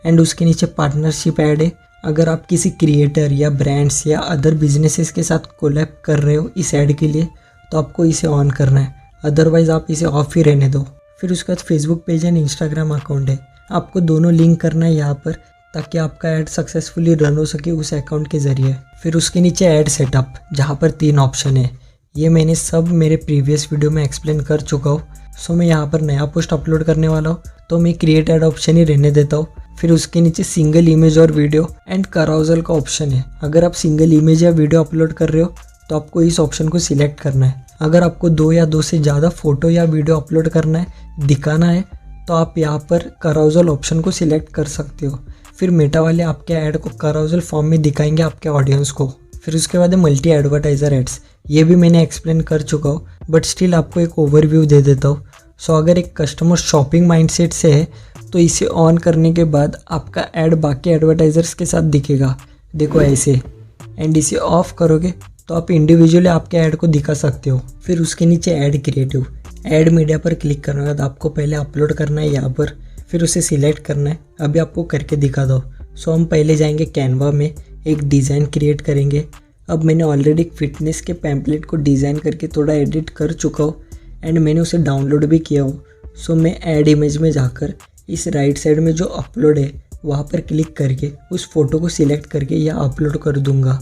एंड उसके नीचे पार्टनरशिप ऐड है अगर आप किसी क्रिएटर या ब्रांड्स या अदर बिजनेसेस के साथ कोलैब कर रहे हो इस ऐड के लिए तो आपको इसे ऑन करना है, अदरवाइज़ आप इसे ऑफ ही रहने दो। फिर उसके बाद Facebook page and Instagram account है, आपको दोनों लिंक करना है यहाँ पर ताकि आपका ऐड सक्सेसफुली रन हो सके उस अकाउंट के ज़रिए। फिर उसके नीचे ऐड सेटअप जहाँ पर 3 ऑप्शन है, ये मैंने सब मेरे प्रीवियस वीडियो में एक्सप्लेन कर चुका हूँ। सो मैं यहाँ पर नया पोस्ट अपलोड करने वाला हूँ तो मैं क्रिएट ऐड ऑप्शन ही रहने देता हूँ। फिर उसके नीचे सिंगल इमेज और वीडियो एंड कराउजल का ऑप्शन है, अगर आप सिंगल इमेज या वीडियो अपलोड कर रहे हो तो आपको इस ऑप्शन को सिलेक्ट करना है। अगर आपको 2 या 2 से ज़्यादा फोटो या वीडियो अपलोड करना है, दिखाना है, तो आप यहाँ पर कराउजल ऑप्शन को सिलेक्ट कर सकते हो। फिर मेटा वाले आपके ऐड को कराउजल फॉर्म में दिखाएंगे आपके ऑडियंस को। फिर उसके बाद है मल्टी एडवर्टाइजर एड्स, ये भी मैंने एक्सप्लेन कर चुका हूँ बट स्टिल आपको एक ओवरव्यू दे देता हूँ। सो अगर एक कस्टमर शॉपिंग माइंडसेट से है तो इसे ऑन करने के बाद आपका ऐड बाकी एडवर्टाइजर्स के साथ दिखेगा, देखो ऐसे। एंड इसे ऑफ करोगे तो आप इंडिविजुअली आपके ऐड को दिखा सकते हो। फिर उसके नीचे ऐड क्रिएटिव, ऐड मीडिया पर क्लिक करने के बाद आपको पहले अपलोड करना है यहाँ पर, फिर उसे सिलेक्ट करना है। अभी आपको करके दिखा दो। सो हम पहले जाएंगे कैनवा में, एक डिज़ाइन क्रिएट करेंगे। अब मैंने ऑलरेडी एक फिटनेस के पैम्पलेट को डिज़ाइन करके थोड़ा एडिट कर चुका हूँ एंड मैंने उसे डाउनलोड भी किया हूँ। सो मैं ऐड इमेज में जाकर इस राइट साइड में जो अपलोड है वहाँ पर क्लिक करके उस फोटो को सिलेक्ट करके यहाँ अपलोड कर दूंगा।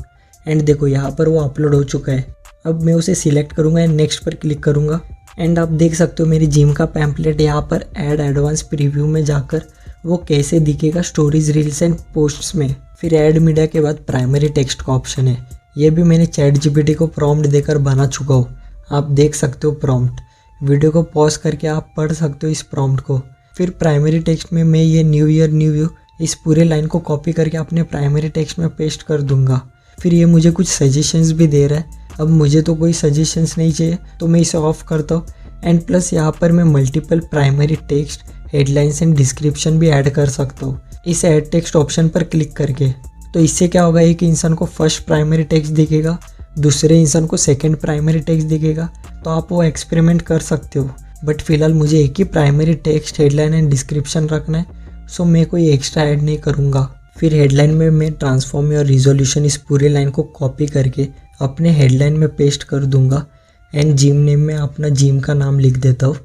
एंड देखो यहाँ पर वो अपलोड हो चुका है। अब मैं उसे सिलेक्ट करूँगा एंड नेक्स्ट पर क्लिक करूँगा एंड आप देख सकते हो मेरी जिम का पैम्पलेट यहाँ पर ऐड एडवांस प्रीव्यू में जाकर वो कैसे दिखेगा स्टोरीज, रील्स एंड पोस्ट्स में। फिर ऐड मीडिया के बाद प्राइमरी टेक्स्ट का ऑप्शन है, ये भी मैंने ChatGPT को प्रॉम्प्ट देकर बना चुका हूँ, आप देख सकते हो प्रॉम्प्ट। वीडियो को पॉज करके आप पढ़ सकते हो इस प्रॉम्प्ट को। फिर प्राइमरी टेक्स्ट में मैं ये न्यू ईयर न्यू यू इस पूरे लाइन को कॉपी करके अपने प्राइमरी टेक्स्ट में पेस्ट कर दूंगा। फिर ये मुझे कुछ सजेशंस भी दे रहा है, अब मुझे तो कोई सजेशंस नहीं चाहिए तो मैं इसे ऑफ करता हूँ। एंड प्लस यहाँ पर मैं multiple primary text, headlines and description भी ऐड कर सकता हूँ इस ऐड टेक्स्ट ऑप्शन पर क्लिक करके। तो इससे क्या होगा, एक इंसान को फर्स्ट प्राइमरी टेक्स्ट दिखेगा, दूसरे इंसान को सेकंड प्राइमरी टेक्स्ट दिखेगा, तो आप वो एक्सपेरिमेंट कर सकते हो। बट फिलहाल मुझे एक ही primary text, headline and description रखना है, सो मैं कोई एक्स्ट्रा ऐड नहीं करूँगा। फिर हेडलाइन में मैं ट्रांसफॉर्म और रिजोल्यूशन इस पूरे लाइन को कॉपी करके अपने हेडलाइन में पेस्ट कर दूंगा एंड जिम नेम में अपना जिम का नाम लिख देता हूँ।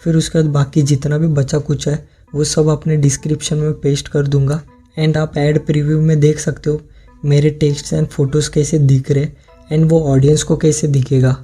फिर उसके बाद बाकी जितना भी बचा कुछ है वो सब अपने डिस्क्रिप्शन में पेस्ट कर दूंगा। एंड आप ऐड प्रीव्यू में देख सकते हो मेरे टेक्स्ट एंड फोटोज़ कैसे दिख रहे एंड वो ऑडियंस को कैसे दिखेगा।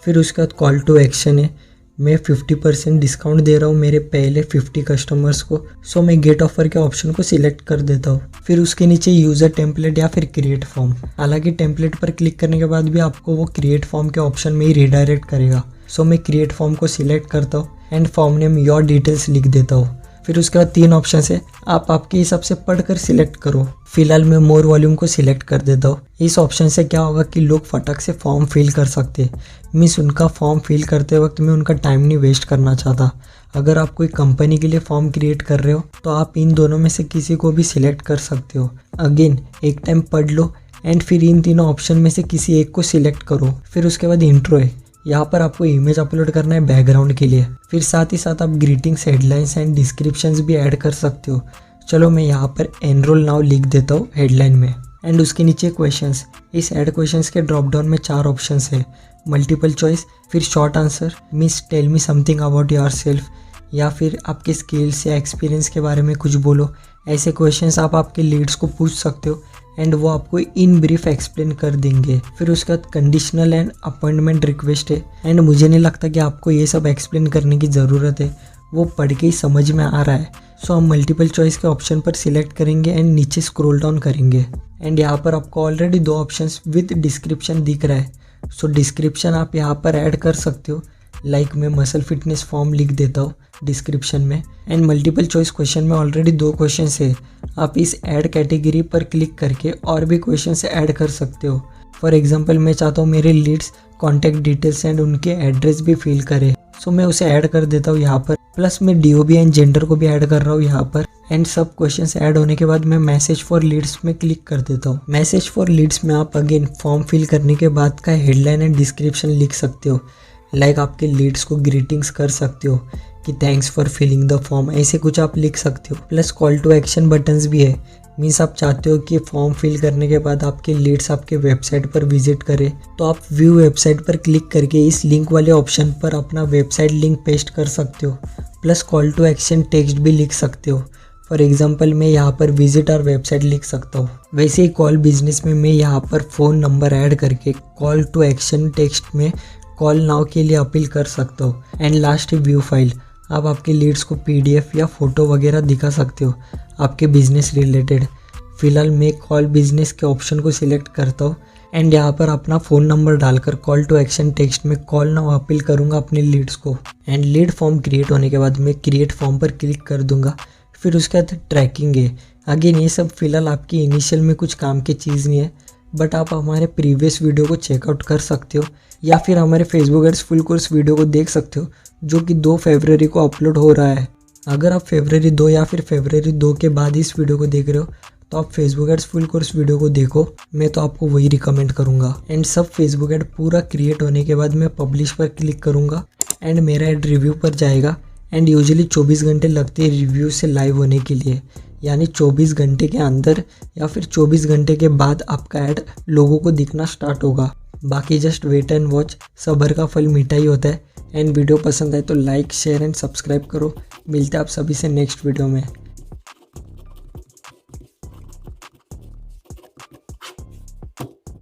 फिर उसके बाद कॉल टू एक्शन है, मैं 50% डिस्काउंट दे रहा हूँ मेरे पहले 50 कस्टमर्स को, सो मैं गेट ऑफर के ऑप्शन को सिलेक्ट कर देता हूँ। फिर उसके नीचे यूज़र टेम्पलेट या फिर क्रिएट फॉर्म, हालांकि टेम्पलेट पर क्लिक करने के बाद भी आपको वो क्रिएट फॉर्म के ऑप्शन में ही रिडायरेक्ट करेगा। सो मैं क्रिएट फॉर्म को सिलेक्ट करता हूँ and form name your details लिख देता हूँ। फिर उसके बाद 3 ऑप्शन है, आप आपके हिसाब से पढ़कर सिलेक्ट करो। फिलहाल मैं मोर वॉल्यूम को सिलेक्ट कर देता हूँ। इस ऑप्शन से क्या होगा कि लोग फटक से फॉर्म फिल कर सकते, मीन्स उनका फॉर्म फिल करते वक्त मैं उनका टाइम नहीं वेस्ट करना चाहता। अगर आप कोई कंपनी के लिए फॉर्म क्रिएट कर रहे हो तो आप इन दोनों में से किसी को भी सिलेक्ट कर सकते हो। अगेन एक टाइम पढ़ लो एंड फिर इन तीनों ऑप्शन में से किसी एक को सिलेक्ट करो। फिर उसके बाद इंट्रो है, यहाँ पर आपको इमेज अपलोड करना है बैकग्राउंड के लिए। फिर साथ ही साथ आप ग्रीटिंग्स, हेडलाइंस एंड डिस्क्रिप्शंस भी ऐड कर सकते हो। चलो मैं यहाँ पर एनरोल नाउ लिख देता हूँ हेडलाइन में। एंड उसके नीचे क्वेश्चंस, इस ऐड क्वेश्चंस के ड्रॉप डाउन में 4 ऑप्शंस है, मल्टीपल चॉइस, फिर short answer means tell me something about yourself, या फिर आपके स्किल्स या एक्सपीरियंस के बारे में कुछ बोलो। ऐसे क्वेश्चंस आप आपके लीड्स को पूछ सकते हो एंड वो आपको इन ब्रीफ एक्सप्लेन कर देंगे। फिर उसके बाद कंडीशनल एंड अपॉइंटमेंट रिक्वेस्ट है एंड मुझे नहीं लगता कि आपको ये सब एक्सप्लेन करने की ज़रूरत है, वो पढ़ के ही समझ में आ रहा है। सो हम मल्टीपल चॉइस के ऑप्शन पर सिलेक्ट करेंगे एंड नीचे स्क्रॉल डाउन करेंगे एंड यहाँ पर आपको ऑलरेडी 2 ऑप्शंस विद डिस्क्रिप्शन दिख रहा है। सो डिस्क्रिप्शन आप यहाँ पर ऐड कर सकते हो, लाइक मैं मसल फिटनेस फॉर्म लिख देता हूँ डिस्क्रिप्शन में। एंड मल्टीपल चॉइस क्वेश्चन में ऑलरेडी 2 क्वेश्चन है, आप इस ऐड कैटेगरी पर क्लिक करके और भी क्वेश्चन ऐड कर सकते हो। फॉर एग्जांपल मैं चाहता हूँ मेरे लीड्स कॉन्टैक्ट डिटेल्स एंड उनके एड्रेस भी फिल करे, सो मैं उसे ऐड कर देता हूँ यहाँ पर। प्लस मैं DOB एंड जेंडर को भी ऐड कर रहा हूँ यहाँ पर। एंड सब क्वेश्चंस ऐड होने के बाद मैं मैसेज फॉर लीड्स में क्लिक कर देता हूँ। मैसेज फॉर लीड्स में आप अगेन फॉर्म फिल करने के बाद का हेडलाइन एंड डिस्क्रिप्शन लिख सकते हो, लाइक आपके लीड्स को ग्रीटिंग्स कर सकते हो कि thanks for filling the form, ऐसे कुछ आप लिख सकते हो। Plus call to action buttons भी है, मीन्स आप चाहते हो कि फॉर्म फिल करने के बाद आपके लीड्स आपके वेबसाइट पर विजिट करें, तो आप व्यू वेबसाइट पर क्लिक करके इस लिंक वाले ऑप्शन पर अपना वेबसाइट लिंक पेस्ट कर सकते हो, plus call to action text भी लिख सकते हो। फॉर एग्जांपल मैं यहाँ पर विजिट और वेबसाइट लिख सकता हूँ। वैसे ही कॉल बिजनेस में मैं यहाँ पर फ़ोन नंबर ऐड करके कॉल टू एक्शन टेक्स्ट में कॉल नाउ के लिए अपील कर सकता हूँ। एंड लास्ट व्यू फाइल, आप आपके लीड्स को PDF या फ़ोटो वगैरह दिखा सकते हो आपके बिजनेस रिलेटेड। फिलहाल मैं कॉल बिजनेस के ऑप्शन को सिलेक्ट करता हूँ एंड यहाँ पर अपना फ़ोन नंबर डालकर कॉल टू एक्शन टेक्स्ट में कॉल नाउ अपील करूँगा अपने लीड्स को। एंड लीड फॉर्म क्रिएट होने के बाद मैं क्रिएट फॉर्म पर क्लिक कर दूँगा। फिर उसके बाद ट्रैकिंग है। अगेन ये सब फिलहाल आपकी इनिशियल में कुछ काम की चीज़ नहीं है, बट आप हमारे प्रीवियस वीडियो को चेकआउट कर सकते हो या फिर हमारे Facebook ads full course video को देख सकते हो जो कि 2 फरवरी को अपलोड हो रहा है। अगर आप फरवरी 2 या फिर फरवरी 2 के बाद इस वीडियो को देख रहे हो तो आप Facebook ads full course video को देखो, मैं तो आपको वही रिकमेंड करूँगा। एंड सब फेसबुक एड पूरा क्रिएट होने के बाद मैं पब्लिश पर क्लिक करूँगा एंड मेरा एड रिव्यू पर जाएगा। एंड यूजुअली 24 घंटे लगते हैं रिव्यू से लाइव होने के लिए, यानी 24 घंटे के अंदर या फिर 24 घंटे के बाद आपका ऐड लोगों को दिखना स्टार्ट होगा। बाकी जस्ट वेट एंड वॉच, सब्र का फल मीठा ही होता है। एंड वीडियो पसंद आए तो लाइक शेयर एंड सब्सक्राइब करो। मिलते हैं आप सभी से नेक्स्ट वीडियो में।